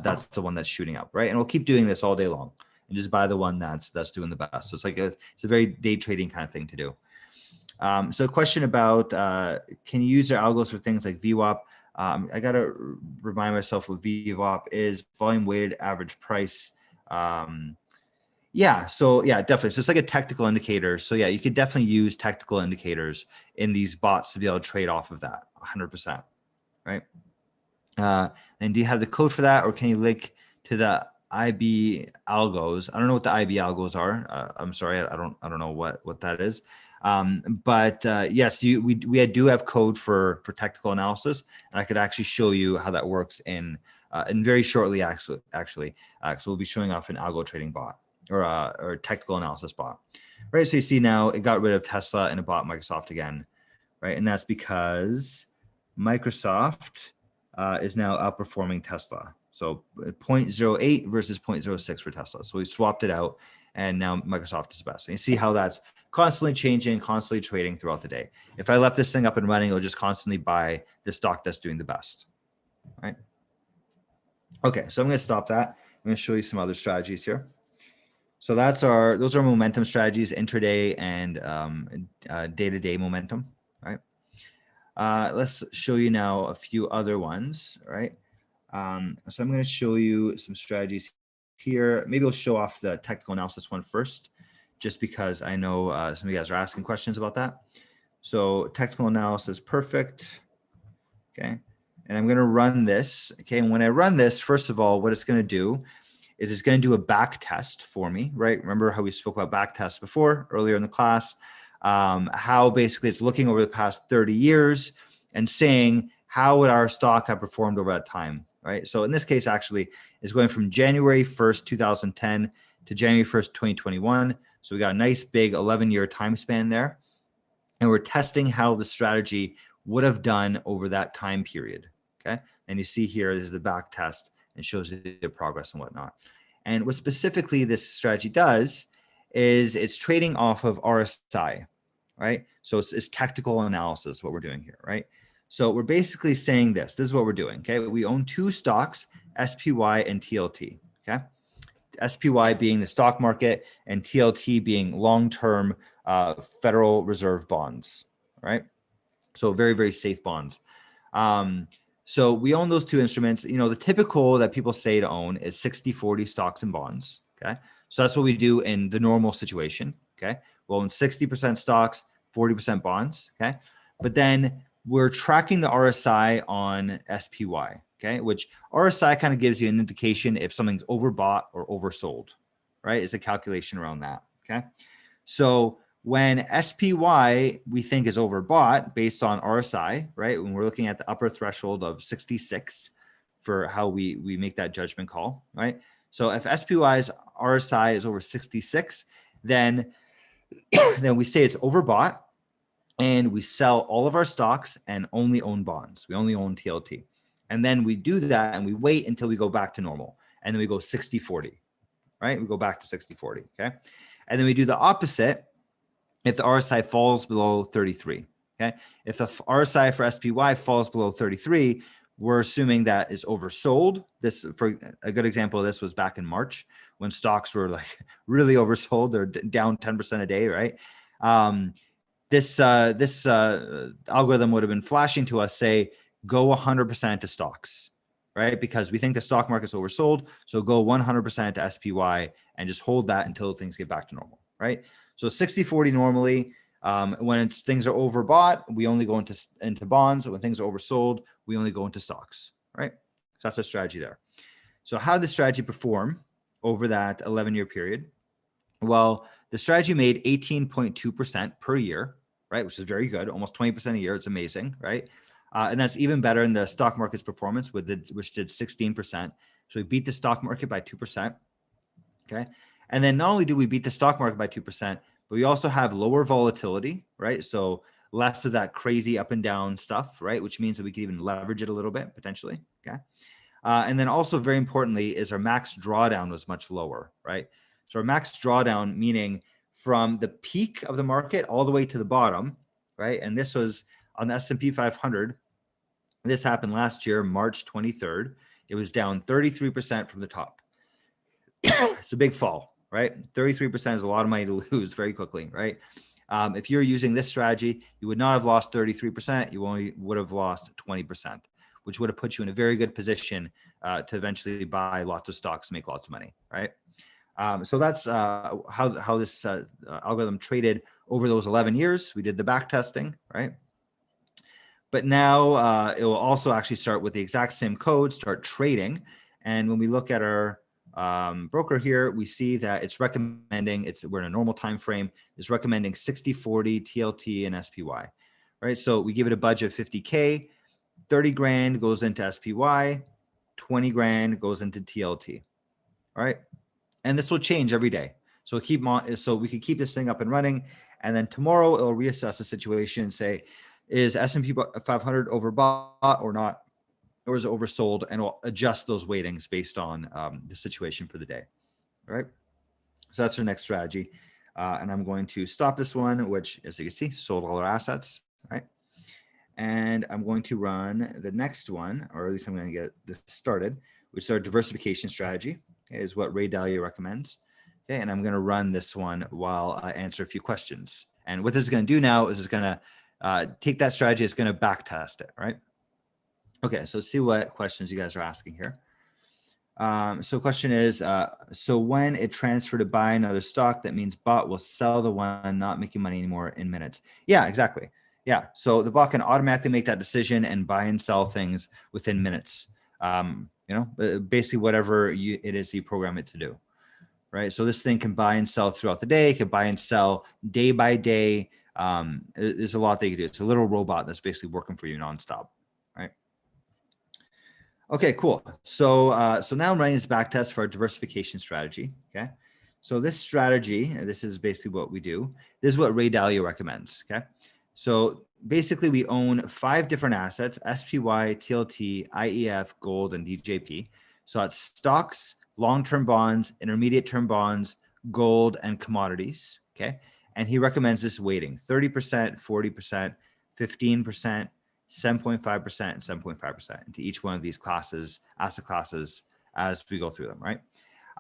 that's the one that's shooting up, right? And we'll keep doing this all day long and just buy the one that's doing the best. So it's like it's a very day trading kind of thing to do. So a question about can you use your algos for things like VWAP? I got to remind myself what VWAP is, volume weighted average price. Yeah, so yeah, definitely. So it's like a technical indicator. So yeah, you could definitely use technical indicators in these bots to be able to trade off of that 100%, right? And do you have the code for that, or can you link to the IB algos? I don't know what the IB algos are. I'm sorry, I don't know what that is. But yes, we do have code for technical analysis, and I could actually show you how that works in very shortly. Actually, so we'll be showing off an algo trading bot or technical analysis bot, right? So you see now it got rid of Tesla and it bought Microsoft again, right? And that's because Microsoft is now outperforming Tesla. So 0.08 versus 0.06 for Tesla. So we swapped it out, and now Microsoft is best. And you see how that's constantly changing, constantly trading throughout the day. If I left this thing up and running, it'll just constantly buy the stock that's doing the best, right? Okay, so I'm going to stop that. I'm going to show you some other strategies here. So those are momentum strategies, intraday and day-to-day momentum, right? Let's show you now a few other ones, right? So I'm going to show you some strategies here. Maybe we'll show off the technical analysis one first, just because I know some of you guys are asking questions about that. So technical analysis, perfect. Okay. and I'm going to run this. Okay. And when I run this, first of all, what it's going to do is it's going to do a back test for me, right? Remember how we spoke about back tests before earlier in the class, how basically it's looking over the past 30 years and saying, how would our stock have performed over that time, right? So in this case, actually, it's going from January 1st, 2010 to January 1st, 2021. So we got a nice big 11-year time span there. And we're testing how the strategy would have done over that time period, okay? And you see here is the back test and shows the progress and whatnot. And what specifically this strategy does is it's trading off of RSI, right? So it's technical analysis, what we're doing here, right? So we're basically saying this is what we're doing, okay? We own two stocks, SPY and TLT, okay? SPY being the stock market and TLT being long-term Federal Reserve bonds, right? So very, very safe bonds. So we own those two instruments. You know, the typical that people say to own is 60-40 stocks and bonds, okay? So that's what we do in the normal situation, okay? We'll own 60% stocks, 40% bonds, okay? But then we're tracking the RSI on SPY, okay? Which RSI kind of gives you an indication if something's overbought or oversold, right? It's a calculation around that, okay? So when SPY we think is overbought based on RSI, right? When we're looking at the upper threshold of 66 for how we make that judgment call, right? So if SPY's RSI is over 66, then we say it's overbought and we sell all of our stocks and only own bonds. We only own TLT. And then we do that and we wait until we go back to normal. And then we go 60-40, right? We go back to 60-40, okay? And then we do the opposite if the RSI falls below 33, okay? If the RSI for SPY falls below 33, we're assuming that is oversold. This, for a good example of this was back in March when stocks were like really oversold. They're down 10% a day, right? This algorithm would have been flashing to us, say, go 100% to stocks, right? Because we think the stock market's oversold. So go 100% to SPY and just hold that until things get back to normal, right? So 60-40 normally, when things are overbought, we only go into bonds. When things are oversold, we only go into stocks, right? So that's our strategy there. So how did the strategy perform over that 11-year period? Well, the strategy made 18.2% per year, right? Which is very good, almost 20% a year. It's amazing, right? And that's even better in the stock market's performance, which did 16%. So we beat the stock market by 2%, okay? And then not only do we beat the stock market by 2%, but we also have lower volatility, right? So less of that crazy up and down stuff, right? Which means that we can even leverage it a little bit potentially, okay? And then also very importantly is our max drawdown was much lower, right? So our max drawdown, meaning from the peak of the market all the way to the bottom, right? And this was on the S&P 500. This happened last year, March 23rd. It was down 33% from the top. It's a big fall, right? 33% is a lot of money to lose very quickly, right? If you're using this strategy, you would not have lost 33%. You only would have lost 20%, which would have put you in a very good position to eventually buy lots of stocks, make lots of money, right? So that's how this algorithm traded over those 11 years. We did the back testing, right? But now it will also actually start with the exact same code, start trading. And when we look at our broker here, we see that it's recommending, we're in a normal time frame, it's recommending 60-40 TLT and SPY, right? So we give it a budget of 50K, 30 grand goes into SPY, 20 grand goes into TLT, all right? And this will change every day. So so we can keep this thing up and running. And then tomorrow it'll reassess the situation and say, is S&P 500 overbought or not? Or is it oversold? And we'll adjust those weightings based on the situation for the day. All right. So that's our next strategy. And I'm going to stop this one, which, as you can see, sold all our assets. Right. And I'm going to run the next one, or at least I'm going to get this started, which is our diversification strategy, okay, is what Ray Dalio recommends. Okay. And I'm going to run this one while I answer a few questions. And what this is going to do now is it's going to take that strategy, it's going to back test it. Right. Okay, so let's see what questions you guys are asking here. So question is, so when it transferred to buy another stock, that means bot will sell the one not making money anymore in minutes. Yeah, exactly. Yeah, so the bot can automatically make that decision and buy and sell things within minutes. Basically whatever it is you program it to do, right? So this thing can buy and sell throughout the day. It can buy and sell day by day. There's a lot they can do. It's a little robot that's basically working for you nonstop, right? Okay, cool. So now I'm running this back test for our diversification strategy. Okay, so this strategy, this is basically what we do. This is what Ray Dalio recommends. Okay, so basically we own 5 different assets: SPY, TLT, IEF, gold, and DJP. So it's stocks, long-term bonds, intermediate-term bonds, gold, and commodities. Okay, and he recommends this weighting: 30%, 40%, 15%. 7.5% and 7.5% into each one of these classes, asset classes, as we go through them, right?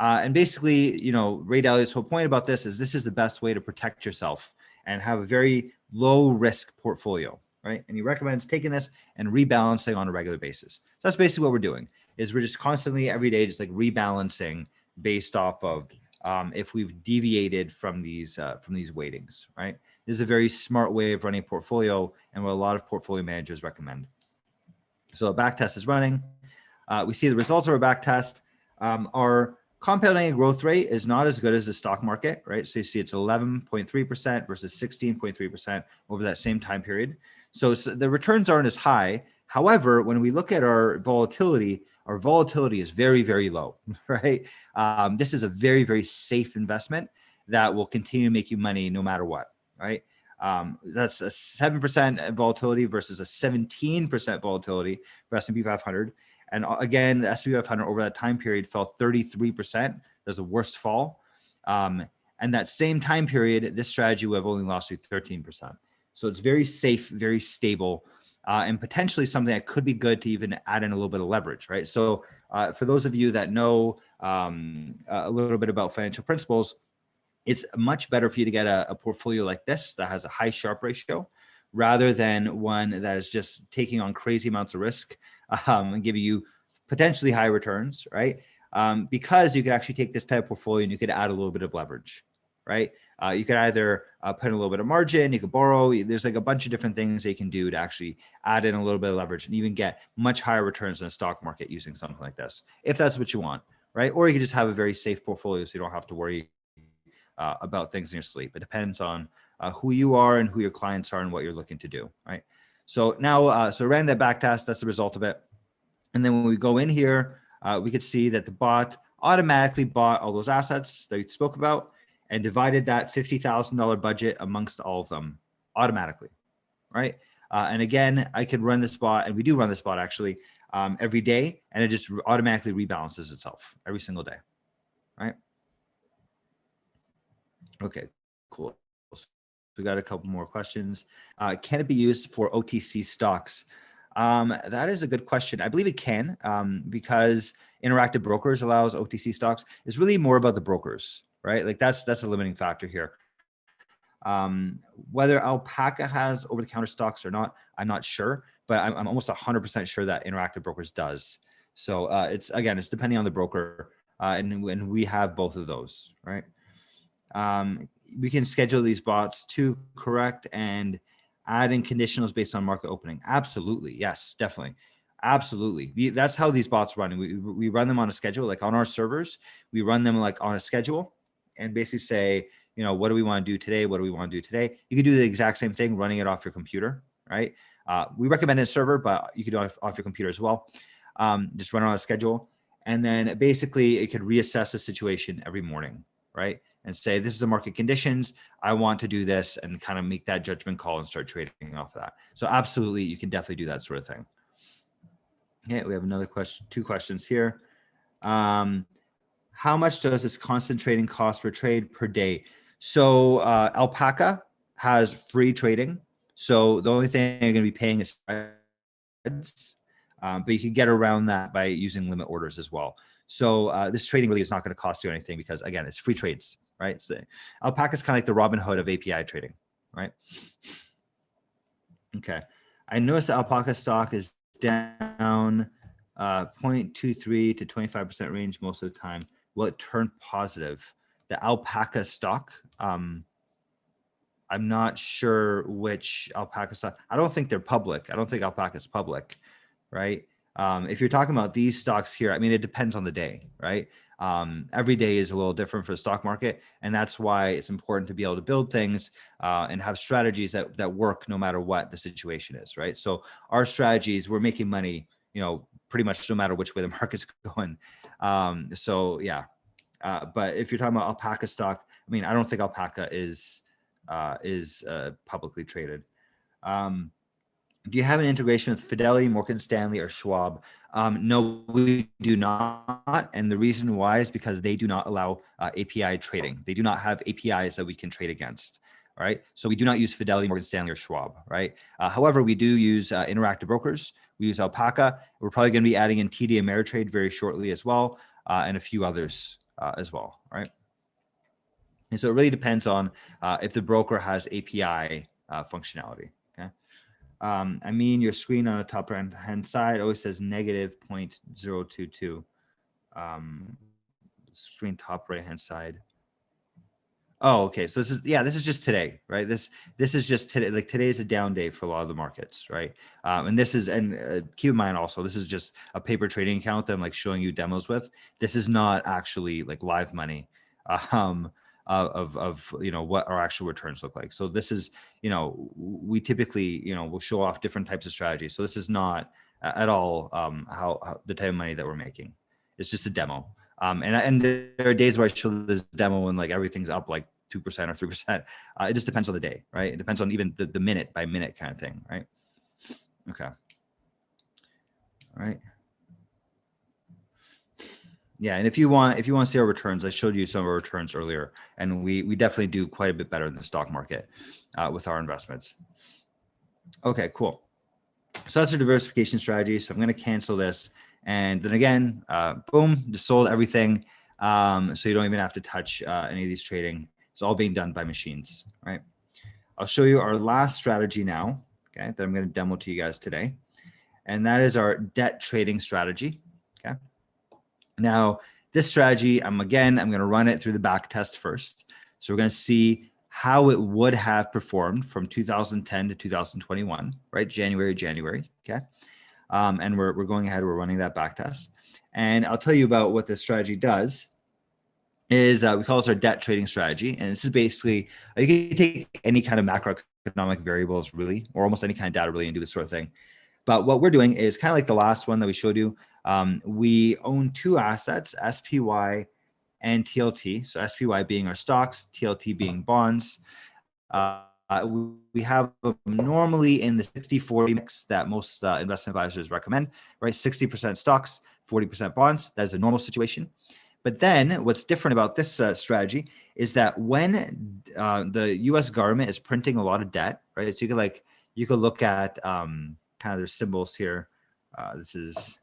And basically, Ray Dalio's whole point about this is the best way to protect yourself and have a very low risk portfolio, right? And he recommends taking this and rebalancing on a regular basis. So that's basically what we're doing, is we're just constantly every day just like rebalancing based off of if we've deviated from these weightings, right? This is a very smart way of running a portfolio and what a lot of portfolio managers recommend. So a back test is running. We see the results of our back test. Our compounding growth rate is not as good as the stock market, right? So you see it's 11.3% versus 16.3% over that same time period. So the returns aren't as high. However, when we look at our volatility is very, very low, right? This is a very, very safe investment that will continue to make you money no matter what, right? That's a 7% volatility versus a 17% volatility for S&P 500. And again, the S&P 500 over that time period fell 33%. That's the worst fall. And that same time period, this strategy would have only lost you 13%. So it's very safe, very stable, and potentially something that could be good to even add in a little bit of leverage, right? So for those of you that know a little bit about financial principles, it's much better for you to get a portfolio like this that has a high Sharpe ratio rather than one that is just taking on crazy amounts of risk and giving you potentially high returns, right? Because you could actually take this type of portfolio and you could add a little bit of leverage, right? You could either put in a little bit of margin, you could borrow. There's like a bunch of different things that you can do to actually add in a little bit of leverage and even get much higher returns in the stock market using something like this, if that's what you want, right? Or you could just have a very safe portfolio so you don't have to worry about things in your sleep. It depends on who you are and who your clients are and what you're looking to do, right? So now, so ran that back test, that's the result of it. And then when we go in here, we could see that the bot automatically bought all those assets that we spoke about and divided that $50,000 budget amongst all of them automatically, right? And again, I could run this bot, and we do run this bot actually every day, and it just automatically rebalances itself every single day, right? Okay, cool. So we got a couple more questions. Can it be used for OTC stocks? That is a good question. I believe it can because Interactive Brokers allows OTC stocks. It's really more about the brokers, right? Like that's a limiting factor here. Whether Alpaca has over-the-counter stocks or not, I'm not sure, but I'm almost 100% sure that Interactive Brokers does. So it's depending on the broker, and when we have both of those, right? We can schedule these bots to correct and add in conditionals based on market opening. Absolutely. Yes, definitely. Absolutely. That's how these bots run. We run them on a schedule, like on our servers, we run them like on a schedule and basically say, what do we want to do today? What do we want to do today? You can do the exact same thing, running it off your computer, right? We recommend a server, but you can do it off your computer as well. Just run it on a schedule. And then basically it could reassess the situation every morning, right? And say, this is the market conditions. I want to do this and kind of make that judgment call and start trading off of that. So absolutely, you can definitely do that sort of thing. Okay, we have another question, 2 questions here. How much does this constant trading cost per trade per day? So Alpaca has free trading. So the only thing you're going to be paying is spreads, but you can get around that by using limit orders as well. So this trading really is not going to cost you anything because, again, it's free trades, right? So Alpaca is kind of like the Robin Hood of API trading, right? Okay. I noticed the Alpaca stock is down 0.23 to 25% range most of the time. Will it turn positive? The Alpaca stock, I'm not sure which alpaca stock. I don't think they're public. I don't think alpaca's public, right? If you're talking about these stocks here, I mean, it depends on the day, right? Every day is a little different for the stock market, and that's why it's important to be able to build things and have strategies that work no matter what the situation is, right? So our strategies, we're making money, pretty much no matter which way the market's going. So yeah, but if you're talking about alpaca stock, I mean, I don't think alpaca is publicly traded. Do you have an integration with Fidelity, Morgan Stanley, or Schwab? No, we do not. And the reason why is because they do not allow API trading. They do not have APIs that we can trade against. All right. So we do not use Fidelity, Morgan Stanley, or Schwab. Right. However, we do use Interactive Brokers. We use Alpaca. We're probably going to be adding in TD Ameritrade very shortly as well, and a few others as well. Right. And so it really depends on if the broker has API functionality. Okay. I mean, your screen on the top right hand side always says negative 0.022. Screen top right hand side. Oh, okay. So this is just today, right? This is just today. Like today is a down day for a lot of the markets, right? And keep in mind also, this is just a paper trading account that I'm like showing you demos with. This is not actually like live money. Of what our actual returns look like. So this is, we typically, we'll show off different types of strategies. So this is not at all how the type of money that we're making. It's just a demo. And there are days where I show this demo and like everything's up like 2% or 3%. It just depends on the day, right? It depends on even the minute by minute kind of thing, right? Okay. All right. Yeah, and if you want to see our returns, I showed you some of our returns earlier, and we definitely do quite a bit better in the stock market with our investments. Okay, cool. So that's our diversification strategy. So I'm going to cancel this, and then again, boom, just sold everything. So you don't even have to touch any of these trading. It's all being done by machines, right? I'll show you our last strategy now, okay, that I'm going to demo to you guys today, and that is our debt trading strategy. Okay. Now, this strategy, I'm going to run it through the back test first. So we're going to see how it would have performed from 2010 to 2021, right? January, okay? And we're going ahead, we're running that back test. And I'll tell you about what this strategy does is we call this our debt trading strategy. And this is basically, you can take any kind of macroeconomic variables really, or almost any kind of data really and do this sort of thing. But what we're doing is kind of like the last one that we showed you. We own two assets, SPY and TLT. So SPY being our stocks, TLT being bonds. We have normally in the 60-40 mix that most investment advisors recommend, right? 60% stocks, 40% bonds. That is a normal situation. But then what's different about this strategy is that when the US government is printing a lot of debt, right? So you could look at kind of their symbols here. This is,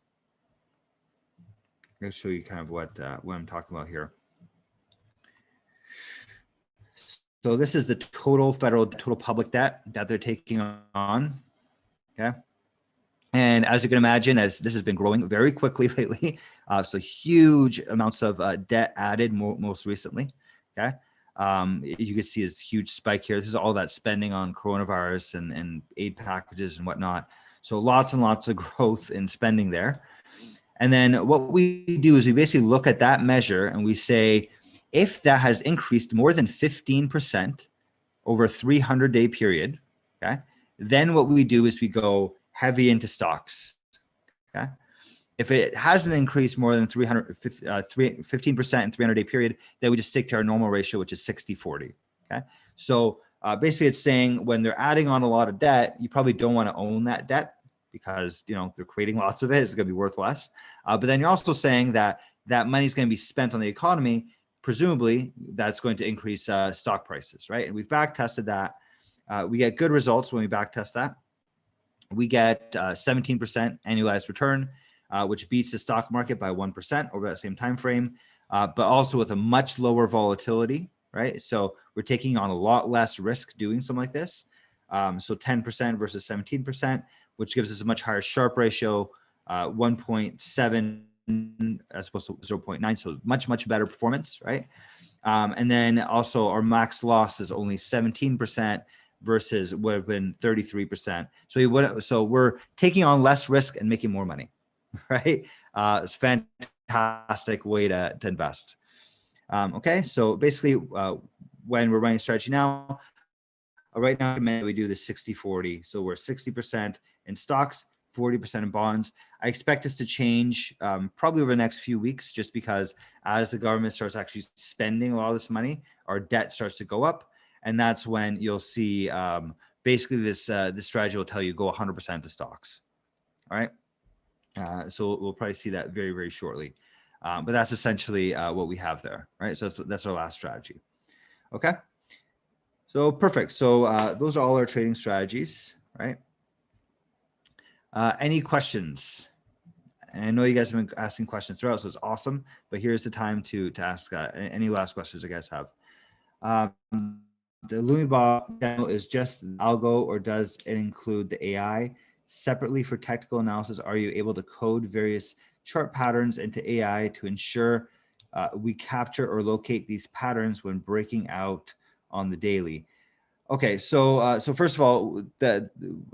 I'm going to show you kind of what I'm talking about here. So this is the total public debt that they're taking on. Okay. And as you can imagine, as this has been growing very quickly lately, so huge amounts of debt added most recently. Okay. You can see this huge spike here. This is all that spending on coronavirus and aid packages and whatnot. So lots and lots of growth in spending there. And then what we do is we basically look at that measure and we say, if that has increased more than 15% over a 300-day period, okay, then what we do is we go heavy into stocks. Okay. If it hasn't increased more than 15% in 300-day period, then we just stick to our normal ratio, which is 60-40. Okay. So basically it's saying when they're adding on a lot of debt, you probably don't want to own that debt because, they're creating lots of it. It's going to be worth less. But then you're also saying that money is going to be spent on the economy. Presumably that's going to increase stock prices, right? And we've back tested that. We get good results when we back test that. We get 17% annualized return, which beats the stock market by 1% over that same time frame, but also with a much lower volatility, right? So we're taking on a lot less risk doing something like this. So 10% versus 17%, which gives us a much higher Sharpe ratio, 1.7 as opposed to 0.9. So much better performance, right? And then also our max loss is only 17% versus would have been 33%. So we're taking on less risk and making more money, right? It's a fantastic way to invest. Okay, so basically when we're running strategy now, right now we do the 60-40. So we're 60% in stocks, 40% in bonds. I expect this to change probably over the next few weeks, just because as the government starts actually spending a lot of this money, our debt starts to go up. And that's when you'll see basically this strategy will tell you go 100% to stocks. All right. So we'll probably see that very, very shortly. But that's essentially what we have there, right? So that's our last strategy. Okay. So perfect. So those are all our trading strategies, right? Any questions? And I know you guys have been asking questions throughout, so it's awesome. But here's the time to ask any last questions you guys have. The Lumibot channel is just algo, or does it include the AI? Separately for technical analysis, are you able to code various chart patterns into AI to ensure we capture or locate these patterns when breaking out on the daily? Okay, so first of all,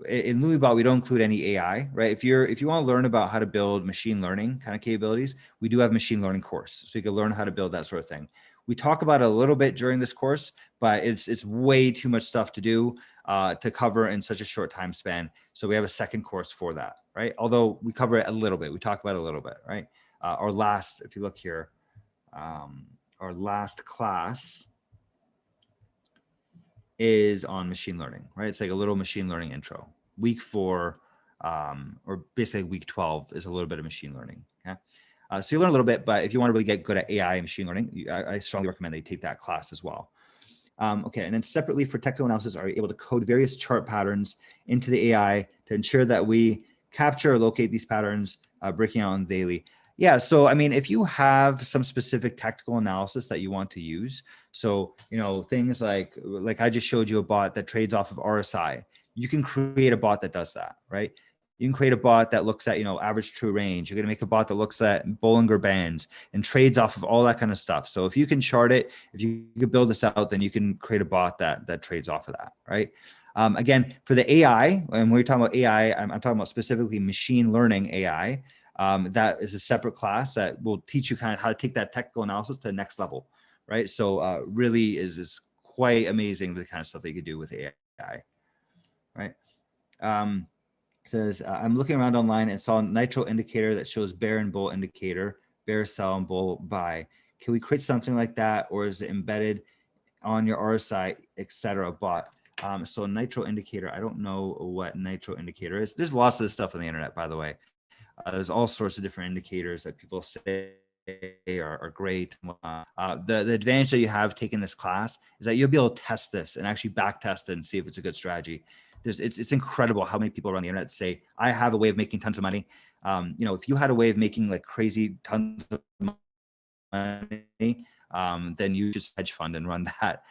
in Lumibot we don't include any AI, right? If you want to learn about how to build machine learning kind of capabilities, we do have a machine learning course, so you can learn how to build that sort of thing. We talk about it a little bit during this course, but it's way too much stuff to do to cover in such a short time span. So we have a second course for that, right? Although we cover it a little bit, we talk about it a little bit, right? Our last, if you look here, our last class is on machine learning, right? It's like a little machine learning intro. Week 4, or basically week 12 is a little bit of machine learning. Okay. So you learn a little bit, but if you want to really get good at AI and machine learning, I strongly recommend that you take that class as well. Okay, and then separately for technical analysis, are you able to code various chart patterns into the AI to ensure that we capture or locate these patterns, breaking out on daily? Yeah, so I mean, if you have some specific technical analysis that you want to use, so things like I just showed you a bot that trades off of RSI, you can create a bot that does that, right? You can create a bot that looks at average true range. You're going to make a bot that looks at Bollinger Bands and trades off of all that kind of stuff. So if you can chart it, if you can build this out, then you can create a bot that trades off of that, right? Again, for the AI, and when we're talking about AI, I'm talking about specifically machine learning AI. That is a separate class that will teach you kind of how to take that technical analysis to the next level, right? So really is quite amazing the kind of stuff that you could do with AI, right? Says, I'm looking around online and saw a nitro indicator that shows bear and bull indicator, bear sell and bull buy. Can we create something like that, or is it embedded on your RSI, etc. bot? So nitro indicator, I don't know what nitro indicator is. There's lots of this stuff on the internet, by the way. There's all sorts of different indicators that people say are great. The advantage that you have taking this class is that you'll be able to test this and actually back test it and see if it's a good strategy. It's incredible how many people around the internet say, I have a way of making tons of money. If you had a way of making like crazy tons of money, then you just hedge fund and run that.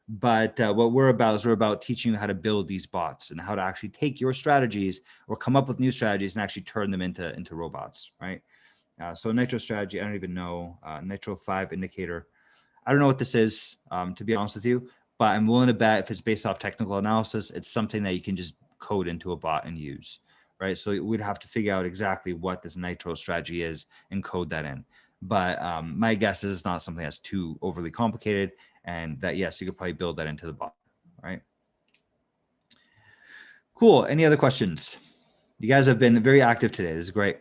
But what we're about teaching you how to build these bots and how to actually take your strategies or come up with new strategies and actually turn them into robots, right? So nitro strategy, I don't even know. Nitro 5 indicator, I don't know what this is, to be honest with you, but I'm willing to bet if it's based off technical analysis, it's something that you can just code into a bot and use, right? So we'd have to figure out exactly what this nitro strategy is and code that in. But my guess is it's not something that's too overly complicated, and that, yes, you could probably build that into the bot, right? Cool. Any other questions? You guys have been very active today. This is great.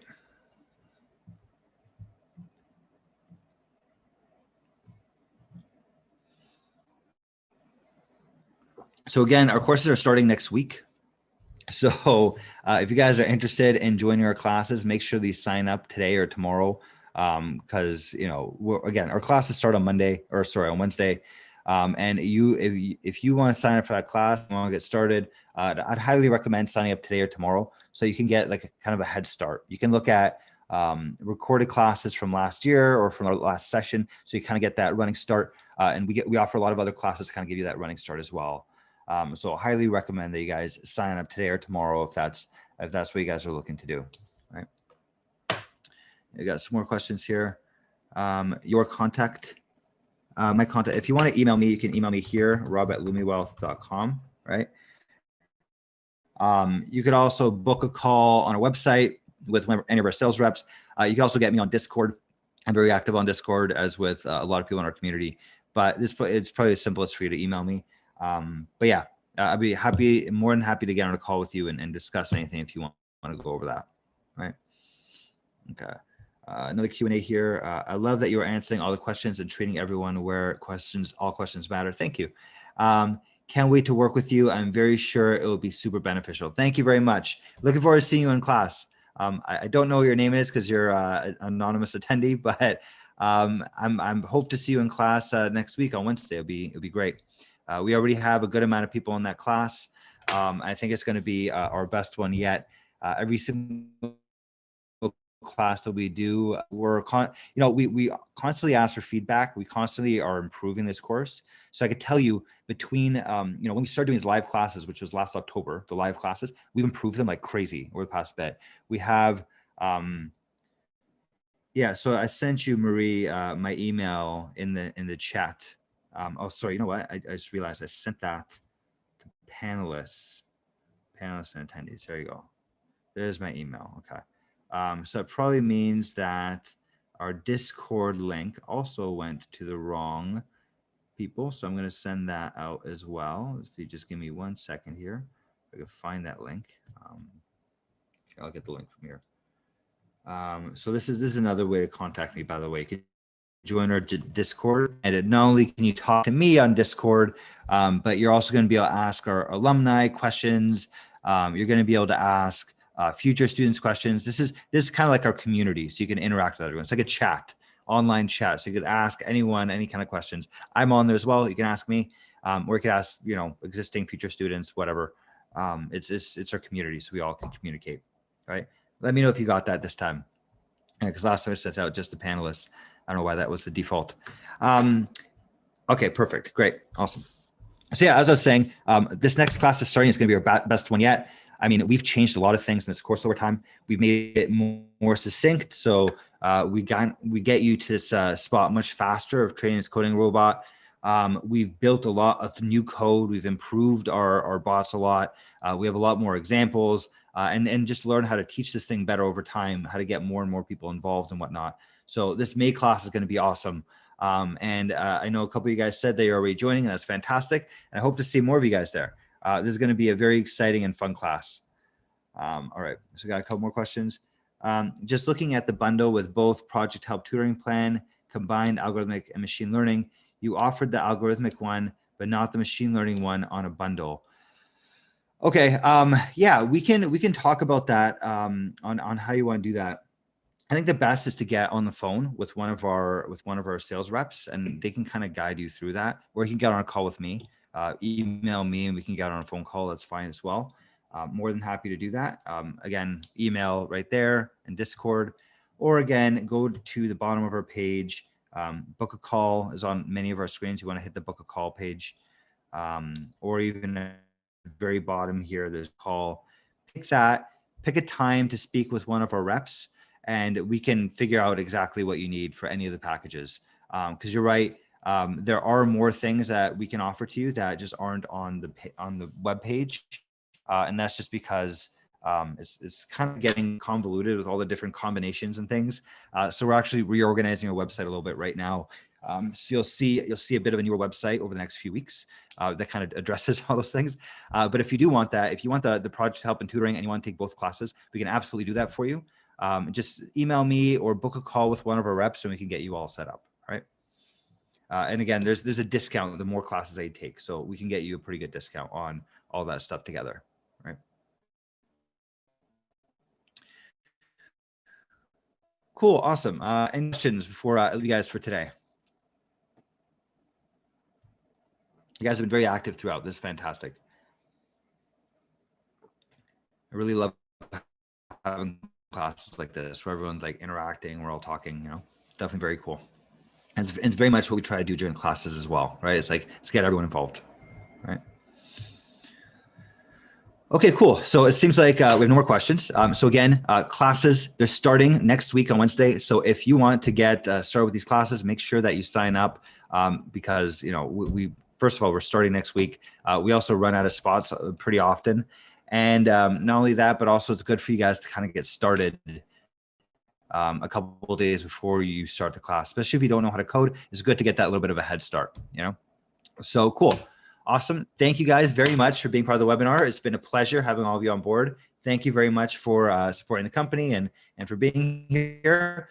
So again, our courses are starting next week. So if you guys are interested in joining our classes, make sure that you sign up today or tomorrow, because again, our classes start on Wednesday. And if you want to sign up for that class, and want to get started, I'd highly recommend signing up today or tomorrow, so you can get like a kind of a head start. You can look at recorded classes from last year or from our last session, so you kind of get that running start. And we offer a lot of other classes to kind of give you that running start as well. So highly recommend that you guys sign up today or tomorrow if that's what you guys are looking to do. Right. I got some more questions here. Your contact my contact. If you want to email me, you can email me here, rob@lumiwealth.com, right? You could also book a call on our website with any of our sales reps. You can also get me on Discord. I'm very active on Discord, as with a lot of people in our community. But it's probably the simplest for you to email me. But yeah, I'd be more than happy to get on a call with you and discuss anything if you want to go over that. Right? Okay. Another Q&A here. I love that you are answering all the questions and treating everyone where all questions matter. Thank you. Can't wait to work with you. I'm very sure it will be super beneficial. Thank you very much. Looking forward to seeing you in class. I don't know what your name is because you're an anonymous attendee, but I'm hope to see you in class next week on Wednesday. It'll be great. We already have a good amount of people in that class. I think it's going to be our best one yet. Every single class that we do, we constantly ask for feedback. We constantly are improving this course. So I could tell you between when we started doing these live classes, which was last October, the live classes, we've improved them like crazy over the past bit. We have yeah, so I sent you, Marie, my email in the chat. Oh, sorry, you know what, I just realized I sent that to panelists and attendees. There you go. There's my email. Okay. So it probably means that our Discord link also went to the wrong people. So I'm going to send that out as well. If you just give me 1 second here, I can find that link. I'll get the link from here. So this is another way to contact me, by the way. You can join our Discord, and not only can you talk to me on Discord, but you're also going to be able to ask our alumni questions. You're going to be able to ask future students questions. This is kind of like our community, so you can interact with everyone. It's like a chat, online chat, so you could ask anyone any kind of questions. I'm on there as well. You can ask me, or you can ask existing, future students, whatever. It's our community, so we all can communicate. Right? Let me know if you got that this time, because last time I sent out just the panelists. I don't know why that was the default. Okay, perfect, great, awesome. So yeah, as I was saying, this next class is starting. It's going to be our best one yet. I mean, we've changed a lot of things in this course over time. We've made it more succinct, so we get you to this spot much faster of training this coding robot. We've built a lot of new code. We've improved our bots a lot. We have a lot more examples, and just learn how to teach this thing better over time, how to get more and more people involved and whatnot. So this May class is going to be awesome. And I know a couple of you guys said they are already joining, and that's fantastic. And I hope to see more of you guys there. This is going to be a very exciting and fun class. All right, so we got a couple more questions. Just looking at the bundle with both Project Help Tutoring Plan, combined algorithmic and machine learning, you offered the algorithmic one, but not the machine learning one on a bundle. Okay, yeah, we can talk about that on how you want to do that. I think the best is to get on the phone with one of our sales reps, and they can kind of guide you through that, or you can get on a call with me, email me, and we can get on a phone call. That's fine as well. More than happy to do that. Again, email right there in Discord, or again, go to the bottom of our page. Book a call is on many of our screens. You want to hit the book a call page, or even at the very bottom here, there's call. Pick a time to speak with one of our reps, and we can figure out exactly what you need for any of the packages. Because you're right, there are more things that we can offer to you that just aren't on the web page, and that's just because it's kind of getting convoluted with all the different combinations and things. So we're actually reorganizing our website a little bit right now. So you'll see a bit of a newer website over the next few weeks that kind of addresses all those things. But if you do want that, if you want the project help and tutoring, and you want to take both classes, we can absolutely do that for you. Just email me or book a call with one of our reps, and we can get you all set up. All right. And again, there's a discount the more classes I take, so we can get you a pretty good discount on all that stuff together. Right. Cool. Awesome. Any questions before I leave you guys for today? You guys have been very active throughout. This is fantastic. I really love having classes like this where everyone's like interacting, we're all talking, definitely very cool. And it's very much what we try to do during classes as well, right? It's like, let's get everyone involved, right? Okay, cool. So it seems like we have no more questions. So again, classes, they're starting next week on Wednesday. So if you want to get started with these classes, make sure that you sign up because, you know, we first of all, we're starting next week. We also run out of spots pretty often. And not only that, but also it's good for you guys to kind of get started a couple of days before you start the class, especially if you don't know how to code. It's good to get that little bit of a head start, you know? So cool. Awesome. Thank you guys very much for being part of the webinar. It's been a pleasure having all of you on board. Thank you very much for supporting the company and for being here.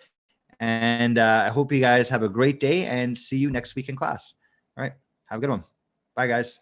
And I hope you guys have a great day and see you next week in class. All right. Have a good one. Bye, guys.